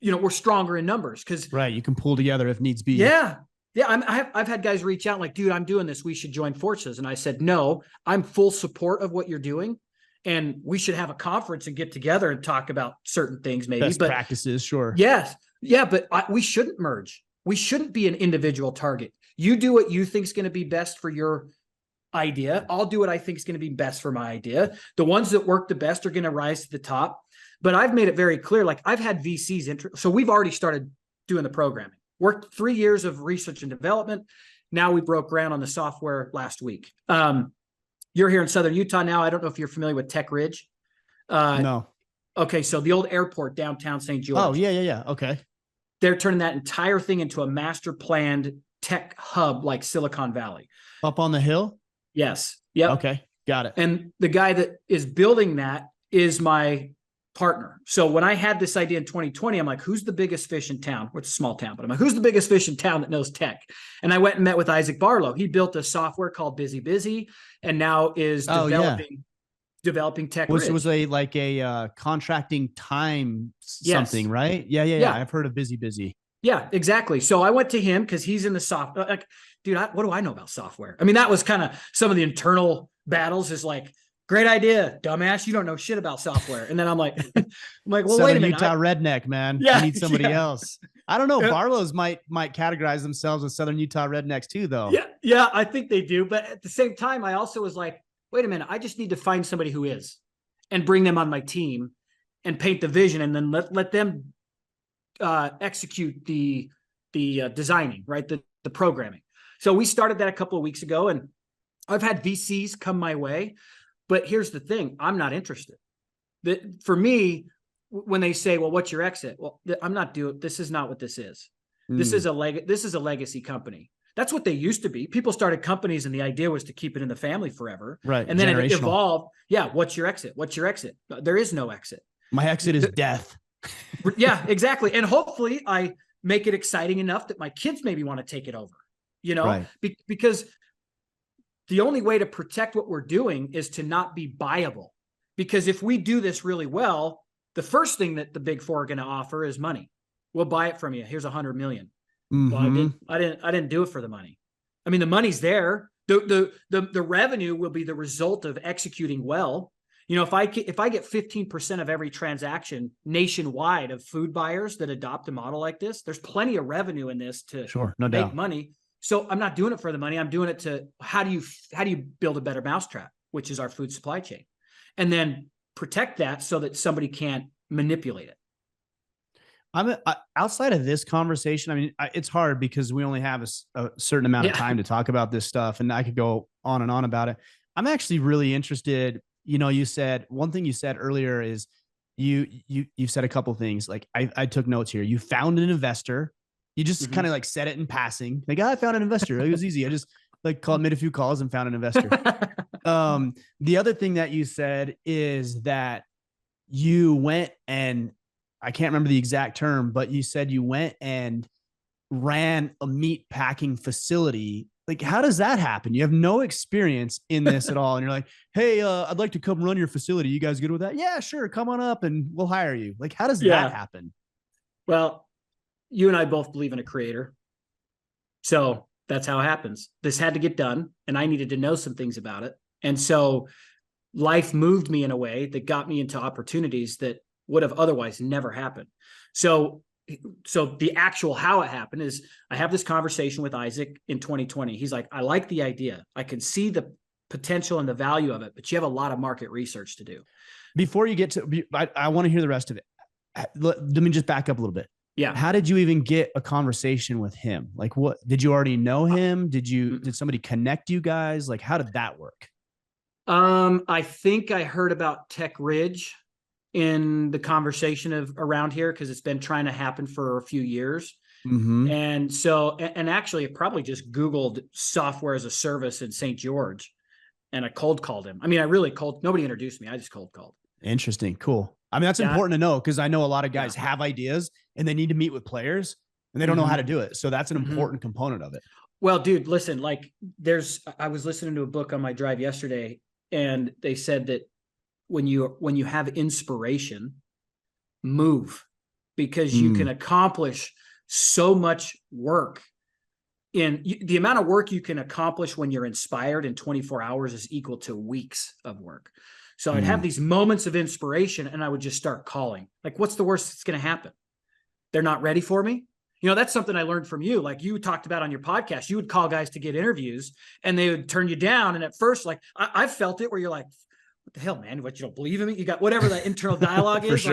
we're stronger in numbers. Right. You can pull together if needs be. Yeah. Yeah. I've had guys reach out like, dude, I'm doing this. We should join forces. And I said, no, I'm full support of what you're doing. And we should have a conference and get together and talk about certain things, maybe. Best practices. Sure. Yes. Yeah. But we shouldn't merge. We shouldn't be an individual target. You do what you think is going to be best for your idea. I'll do what I think is going to be best for my idea. The ones that work the best are going to rise to the top. But I've made it very clear, like, I've had VCs. So we've already started doing the programming. Worked 3 years of research and development. Now we broke ground on the software last week. You're here in Southern Utah now. I don't know if you're familiar with Tech Ridge. No. Okay. So the old airport downtown St. George. Oh, yeah. Okay. They're turning that entire thing into a master planned tech hub like Silicon Valley. Up on the hill? Yes. Yep. Okay. Got it. And the guy that is building that is my partner. So when I had this idea in 2020, I'm like, who's the biggest fish in town? Well, it's a small town, but I'm like, who's the biggest fish in town that knows tech? And I went and met with Isaac Barlow. He built a software called Busy and now is developing Tech Ridge. Which was a contracting time something, right? Yeah. I've heard of Busy. Yeah, exactly. So I went to him because he's in the software. Like, dude, what do I know about software? I mean, that was kind of some of the internal battles. Is like, great idea, dumbass. You don't know shit about software. And then I'm like, well, Southern wait a minute. Utah redneck, man. Yeah, I need somebody else. I don't know. Barlow's might categorize themselves as Southern Utah rednecks too, though. Yeah, I think they do. But at the same time, I also was like, wait a minute. I just need to find somebody who is, and bring them on my team, and paint the vision, and then let them execute the designing, right? The programming. So we started that a couple of weeks ago, and I've had VCs come my way, but here's the thing. I'm not interested. For me, when they say, well, what's your exit? Well, I'm not doing, this is not what this is. This is a legacy company. That's what they used to be. People started companies and the idea was to keep it in the family forever. Right. And then it evolved. Yeah. What's your exit? What's your exit? There is no exit. My exit is death. Yeah, exactly. And hopefully I make it exciting enough that my kids maybe want to take it over, Right. because the only way to protect what we're doing is to not be buyable. Because if we do this really well, the first thing that the big four are going to offer is money. We'll buy it from you. Here's 100 million. Well, I didn't do it for the money. I mean, the money's there. The revenue will be the result of executing well. If I get 15% of every transaction nationwide of food buyers that adopt a model like this, there's plenty of revenue in this to No make doubt. money. So I'm not doing it for the money. I'm doing it to how do you build a better mousetrap, which is our food supply chain, and then protect that so that somebody can't manipulate it. Outside of this conversation. I mean, it's hard because we only have a certain amount of time to talk about this stuff, and I could go on and on about it. I'm actually really interested. You said one thing you said earlier is you said a couple things. Like I took notes here. You found an investor. You just kind of like said it in passing. Like, I found an investor. It was easy. I just made a few calls and found an investor. The other thing that you said is that you went and I can't remember the exact term, but you said you went and ran a meat packing facility. Like, how does that happen? You have no experience in this at all. And you're like, hey, I'd like to come run your facility. You guys good with that? Yeah, sure. Come on up and we'll hire you. Like, how does that happen? Well, you and I both believe in a creator. So that's how it happens. This had to get done, and I needed to know some things about it. And so life moved me in a way that got me into opportunities that would have otherwise never happened. So the actual how it happened is I have this conversation with Isaac in 2020. He's like, I like the idea. I can see the potential and the value of it, but you have a lot of market research to do. Before you get to, I want to hear the rest of it. Let me just back up a little bit. Yeah. How did you even get a conversation with him? Like, what did you already know him? Did somebody connect you guys? Like, how did that work? I think I heard about Tech Ridge in the conversation of around here, because it's been trying to happen for a few years. And so, and actually I probably just Googled software as a service in St. George, and I cold called him. I mean, nobody introduced me. I just cold called. Interesting. Cool. I mean, that's important to know, because I know a lot of guys have ideas and they need to meet with players and they don't know how to do it. So that's an important component of it. Well, dude, listen, like I was listening to a book on my drive yesterday, and they said that when you have inspiration, move, because you can accomplish so much work. The amount of work you can accomplish when you're inspired in 24 hours is equal to weeks of work. So I'd have these moments of inspiration, and I would just start calling. Like, what's the worst that's going to happen? They're not ready for me. That's something I learned from you. Like you talked about on your podcast, you would call guys to get interviews and they would turn you down. And at first, like I've felt it where you're like, what the hell, man? What, you don't believe in me? You got whatever that internal dialogue is.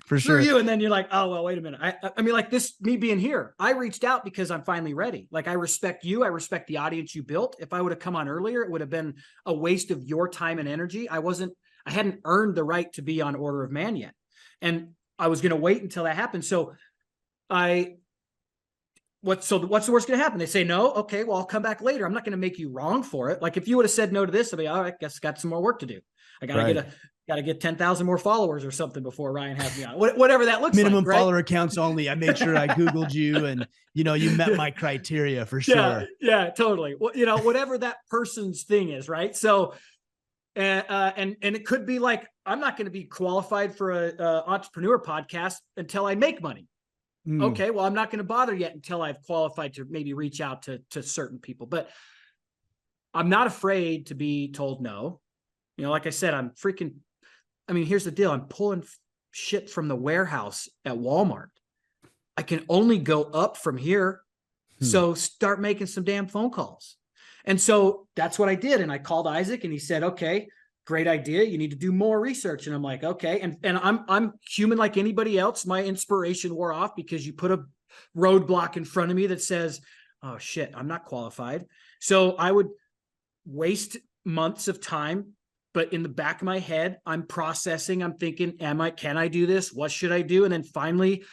For sure. You. And then you're like, oh, well, wait a minute. I mean, like me being here, I reached out because I'm finally ready. Like, I respect you. I respect the audience you built. If I would have come on earlier, it would have been a waste of your time and energy. I hadn't earned the right to be on Order of Man yet. And I was going to wait until that happened. So what's the worst going to happen? They say no. Okay, well, I'll come back later. I'm not going to make you wrong for it. Like, if you would have said no to this, I'd be, all right, guess I got some more work to do. I gotta get 10,000 more followers or something before Ryan has me on. Whatever that looks minimum like. Minimum follower accounts only. I made sure I Googled you, and you met my criteria for sure. Yeah, totally. Well, whatever that person's thing is, right? So, and it could be like, I'm not going to be qualified for a entrepreneur podcast until I make money. Okay, well, I'm not going to bother yet until I've qualified to maybe reach out to certain people. But I'm not afraid to be told no. Like I said, here's the deal. I'm pulling shit from the warehouse at Walmart. I can only go up from here. So start making some damn phone calls. And so that's what I did. And I called Isaac, and he said, okay, great idea. You need to do more research. And I'm like, okay. And I'm human like anybody else. My inspiration wore off because you put a roadblock in front of me that says, oh shit, I'm not qualified. So I would waste months of time, but in the back of my head, I'm processing, I'm thinking, can I do this? What should I do? And then finally,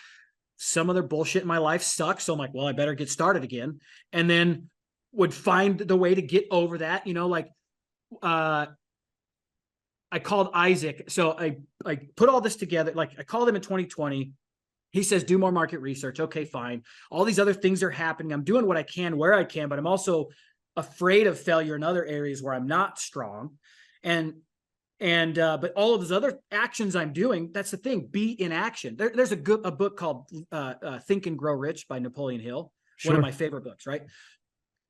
some other bullshit in my life sucks. So I'm like, well, I better get started again. And then would find the way to get over that, I called Isaac. So I put all this together. Like, I called him in 2020. He says, do more market research. Okay, fine. All these other things are happening. I'm doing what I can where I can, but I'm also afraid of failure in other areas where I'm not strong. But all of those other actions I'm doing, that's the thing, be in action. There's a book called Think and Grow Rich by Napoleon Hill. Sure. One of my favorite books, right?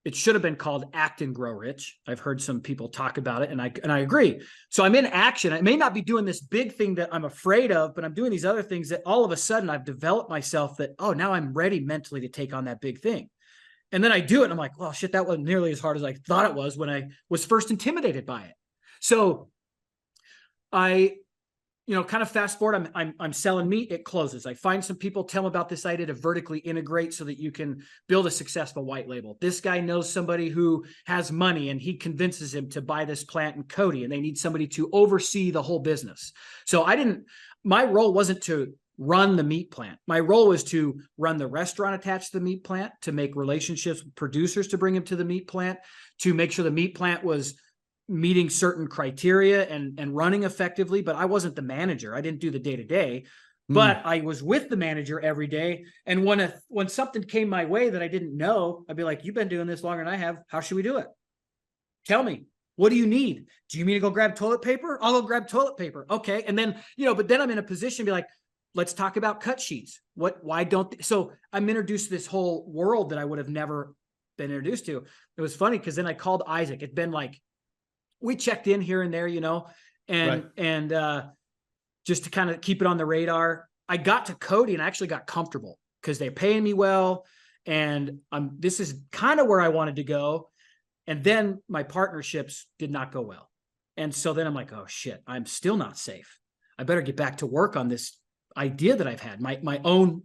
It should have been called Act and Grow Rich. I've heard some people talk about it, and I agree. So I'm in action. I may not be doing this big thing that I'm afraid of, but I'm doing these other things that all of a sudden I've developed myself that, oh, now I'm ready mentally to take on that big thing. And then I do it, and I'm like, well, shit, that wasn't nearly as hard as I thought it was when I was first intimidated by it. So I, kind of fast forward, I'm selling meat, it closes. I find some people, tell them about this idea to vertically integrate so that you can build a successful white label. This guy knows somebody who has money, and he convinces him to buy this plant in Cody, and they need somebody to oversee the whole business. So my role wasn't to run the meat plant. My role was to run the restaurant attached to the meat plant, to make relationships with producers to bring them to the meat plant, to make sure the meat plant was meeting certain criteria and running effectively. But I wasn't the manager. I didn't do the day-to-day, but I was with the manager every day. And when something came my way that I didn't know, I'd be like, you've been doing this longer than I have. How should we do it? Tell me. What do you need? Do you mean to go grab toilet paper? I'll go grab toilet paper. Okay. And then, but then I'm in a position to be like, let's talk about cut sheets. So I'm introduced to this whole world that I would have never been introduced to. It was funny because then I called Isaac. It'd been like, we checked in here and there, and just to kind of keep it on the radar. I got to Cody and I actually got comfortable because they're paying me well. And this is kind of where I wanted to go. And then my partnerships did not go well. And so then I'm like, oh shit, I'm still not safe. I better get back to work on this idea that I've had, my own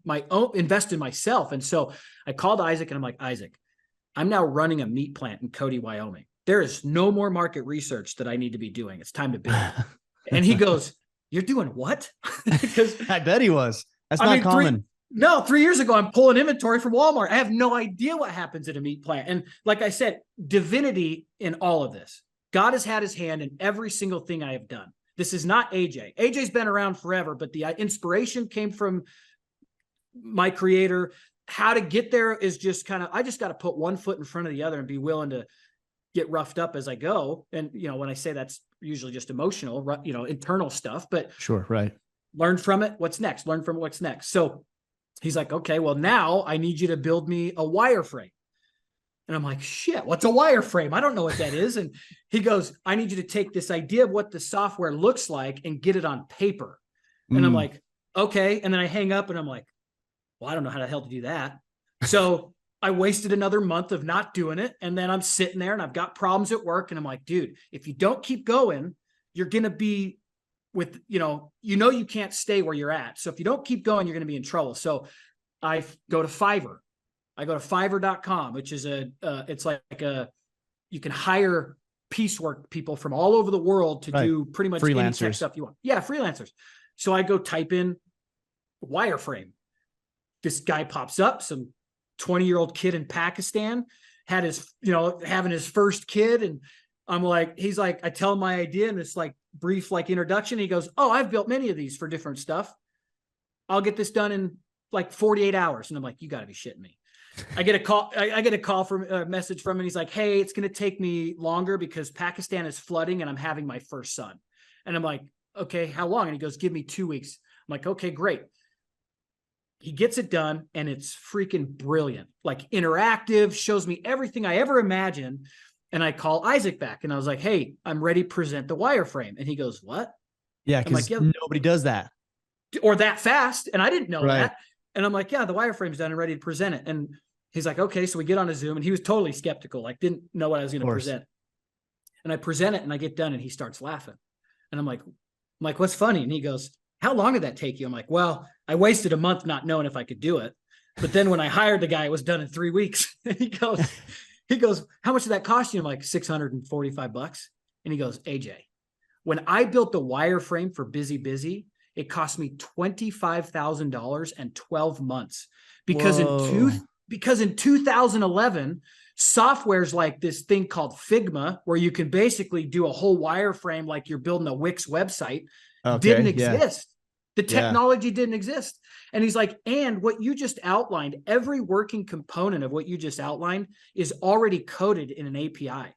invest in myself. And so I called Isaac and I'm like, Isaac, I'm now running a meat plant in Cody, Wyoming. There is no more market research that I need to be doing. It's time to build. And he goes, you're doing what? Because I bet he was. That's not common. 3 years ago, I'm pulling inventory from Walmart. I have no idea what happens at a meat plant. And like I said, divinity in all of this. God has had his hand in every single thing I have done. This is not AJ. AJ's been around forever, but the inspiration came from my creator. How to get there is just I just got to put one foot in front of the other and be willing to get roughed up as I go. And, when I say that's usually just emotional, internal stuff, but sure. Right. Learn from it. What's next? Learn from what's next. So he's like, okay, well now I need you to build me a wireframe. And I'm like, shit, what's a wireframe? I don't know what that is. And he goes, I need you to take this idea of what the software looks like and get it on paper. And I'm like, okay. And then I hang up and I'm like, well, I don't know how the hell to do that. So I wasted another month of not doing it. And then I'm sitting there and I've got problems at work. And I'm like, dude, if you don't keep going, you're going to be with, you can't stay where you're at. So if you don't keep going, you're going to be in trouble. So I go to Fiverr. I go to fiverr.com, which is you can hire piecework people from all over the world to do pretty much any tech stuff you want. Yeah, freelancers. So I go type in wireframe. This guy pops up, some 20-year-old kid in Pakistan, had his, having his first kid. And I'm like, he's like, I tell him my idea and it's like brief, introduction. He goes, oh, I've built many of these for different stuff. I'll get this done in 48 hours. And I'm like, you gotta be shitting me. I get a call. I get a call from a message from him. And he's like, hey, it's going to take me longer because Pakistan is flooding and I'm having my first son. And I'm like, okay, how long? And he goes, give me 2 weeks. I'm like, okay, great. He gets it done and it's freaking brilliant. Interactive, shows me everything I ever imagined. And I call Isaac back and I was like, hey, I'm ready to present the wireframe. And he goes, what? Yeah. Cause nobody does that. Or that fast. And I didn't know that. And I'm like, yeah, the wireframe's done and ready to present it. And he's like, okay. So we get on a Zoom and he was totally skeptical, didn't know what I was going to present. And I present it and I get done and he starts laughing. And I'm like, what's funny? And he goes, how long did that take you? I'm like, well, I wasted a month not knowing if I could do it. But then when I hired the guy, it was done in 3 weeks. And he goes, how much did that cost you? I'm like, $645. And he goes, AJ, when I built the wireframe for Busy, it cost me $25,000 and 12 months because in 2011, software's like this thing called Figma, where you can basically do a whole wireframe like you're building a Wix website, didn't exist. The Yeah. technology didn't exist. And he's like, and what you just outlined, every working component of what you just outlined is already coded in an API.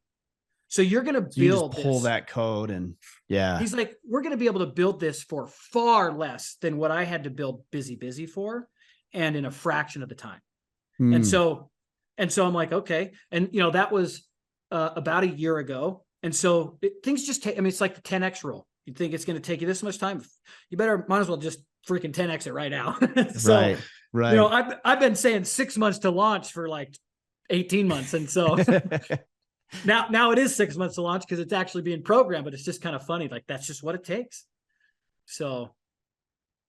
So you're going to So you just build pull this. that code and yeah. He's like, we're going to be able to build this for far less than what I had to build busy for, and in a fraction of the time. And Hmm. so, I'm like, okay. And, that was about a year ago. And so things just take, I mean, it's like the 10X rule. You think it's going to take you this much time? You might as well just freaking 10X it right now. So, Right. Right. I've been saying 6 months to launch for like 18 months. And so now it is 6 months to launch because it's actually being programmed, but it's just kind of funny. Like, that's just what it takes. So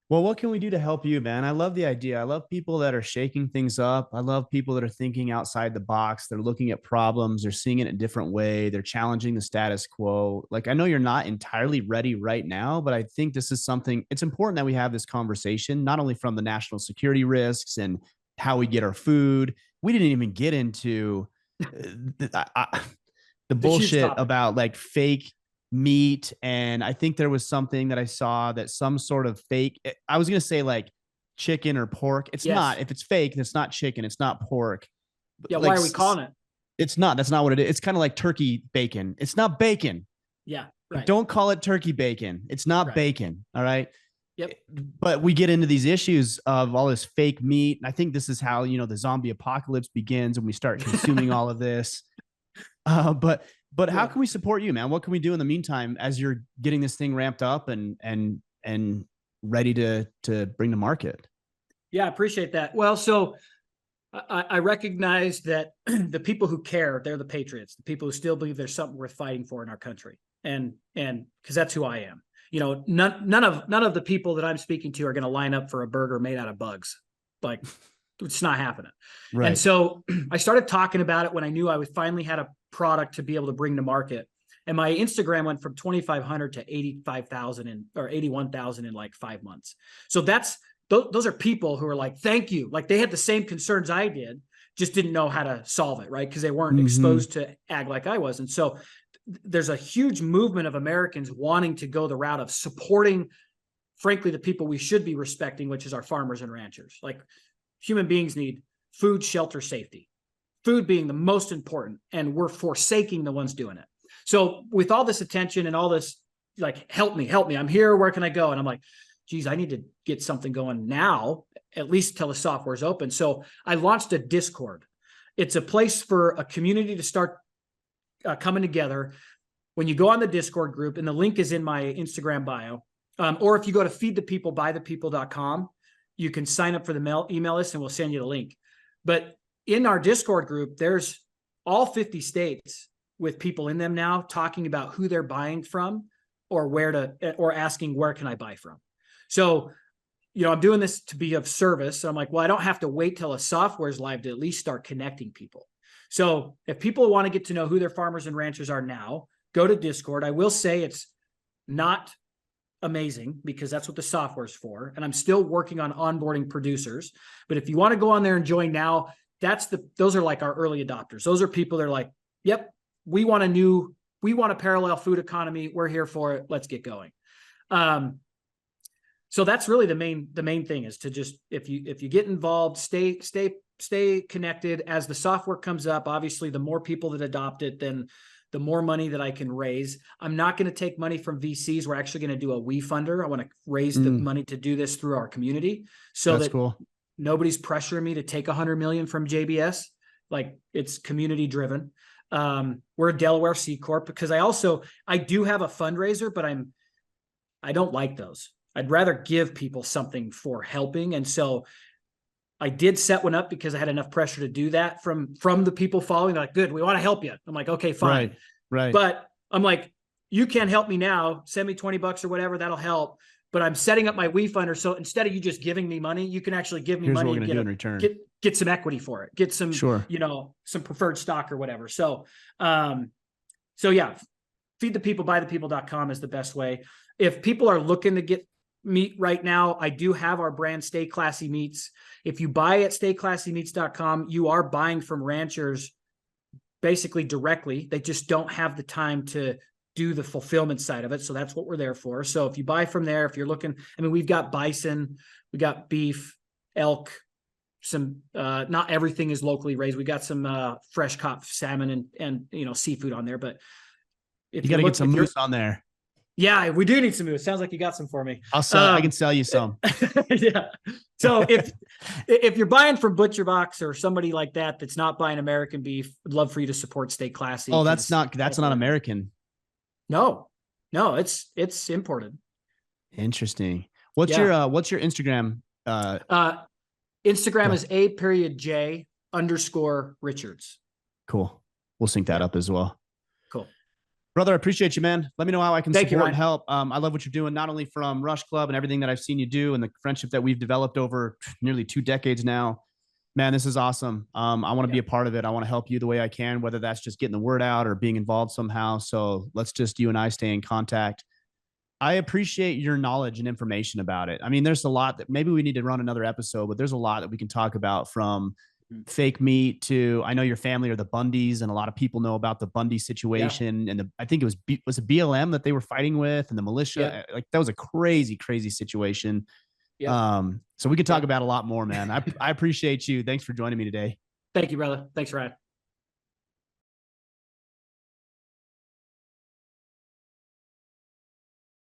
Well, what can we do to help you, man? I love the idea. I love people that are shaking things up. I love people that are thinking outside the box. They're looking at problems. They're seeing it a different way. They're challenging the status quo. Like, I know you're not entirely ready right now, but I think this is something, it's important that we have this conversation, not only from the national security risks and how we get our food. We didn't even get into the it's a huge bullshit topic. about like fake meat. And I think there was something that I saw that some sort of fake, I was going to say like chicken or pork. It's Yes. not. If it's fake, it's not chicken. It's not pork. Yeah. Like, Why are we calling it? it's not. That's not what it is. It's kind of like turkey bacon. It's not bacon. Yeah. Right. Don't call it turkey bacon. It's not Right. bacon. All right. Yep. But we get into these issues of all this fake meat. And I think this is how, the zombie apocalypse begins when we start consuming all of this. But how can we support you, man? What can we do in the meantime as you're getting this thing ramped up and ready to bring to market? Yeah, I appreciate that. Well, so I recognize that the people who care, they're the patriots, the people who still believe there's something worth fighting for in our country. And because that's who I am. None of the people that I'm speaking to are going to line up for a burger made out of bugs. Like, it's not happening. Right. And so I started talking about it when I knew I finally had a product to be able to bring to market. And my Instagram went from 2,500 to 85,000 or 81,000 in like 5 months. So those are people who are like, thank you. Like, they had the same concerns I did, just didn't know how to solve it, right? Because they weren't exposed to ag like I was. And so there's a huge movement of Americans wanting to go the route of supporting, frankly, the people we should be respecting, which is our farmers and ranchers. Like, human beings need food, shelter, safety, food being the most important, and we're forsaking the ones doing it. So with all this attention and all this, like, help me, I'm here, where can I go? And I'm like, geez, I need to get something going now, at least till the software is open. So I launched a Discord. It's a place for a community to start coming together. When you go on the Discord group, and the link is in my Instagram bio, or if you go to feedthepeoplebythepeople.com, you can sign up for the email list and we'll send you the link. But in our Discord group, there's all 50 states with people in them now talking about who they're buying from or asking, where can I buy from? So, I'm doing this to be of service. So I'm like, well, I don't have to wait till a software is live to at least start connecting people. So if people want to get to know who their farmers and ranchers are now, go to Discord. I will say it's not amazing because that's what the software is for. And I'm still working on onboarding producers. But if you want to go on there and join now, those are like our early adopters. Those are people that are like, yep, we want a parallel food economy. We're here for it. Let's get going. So that's really the main thing, is to just, if you get involved, stay connected. As the software comes up, obviously the more people that adopt it, then the more money that I can raise. I'm not going to take money from VCs. We're actually going to do a WeFunder. I want to raise the money to do this through our community, so that's cool. Nobody's pressuring me to take 100 million from JBS. Like, it's community driven. We're a Delaware C Corp, because I do have a fundraiser, but I don't like those. I'd rather give people something for helping. And so I did set one up because I had enough pressure to do that from the people following. They're like, good, we want to help you. I'm like, okay, fine. Right. But I'm like, you can't help me now. Send me $20 or whatever. That'll help. But I'm setting up my WeFunder. So instead of you just giving me money, you can actually give me money and in return. Get some equity for it. Get some, some preferred stock or whatever. So yeah, feedthepeoplebythepeople.com is the best way. If people are looking to get meat right now, I do have our brand Stay Classy Meats. If you buy at stayclassymeats.com, you are buying from ranchers basically directly. They just don't have the time to do the fulfillment side of it. So that's what we're there for. So if you buy from there, if you're looking, I mean, we've got bison, we got beef, elk, some not everything is locally raised. We got some fresh caught salmon and seafood on there. But if You got to get some moose on there. Yeah, we do need some moose. Sounds like you got some for me. I can sell you some. Yeah. So if you're buying from Butcher Box or somebody like that that's not buying American beef, I'd love for you to support Stay Classy. Oh, that's not American. No, it's imported. Interesting. What's your Instagram? Instagram is _J_Richards. Cool. We'll sync that up as well. Cool. Brother, I appreciate you, man. Let me know how I can support and help. I love what you're doing, not only from Rush Club and everything that I've seen you do and the friendship that we've developed over nearly 2 decades now. Man, this is awesome. I want to be a part of it. I want to help you the way I can, whether that's just getting the word out or being involved somehow. So let's just, you and I, stay in contact. I appreciate your knowledge and information about it. I mean, there's a lot that maybe we need to run another episode, but there's a lot that we can talk about, from fake meat to, I know your family are the Bundys, and a lot of people know about the Bundy situation. And I think it was a BLM that they were fighting with, and the militia. Like, that was a crazy, crazy situation. So we could talk about a lot more, man. I appreciate you. Thanks for joining me today. Thank you, brother. Thanks, Ryan.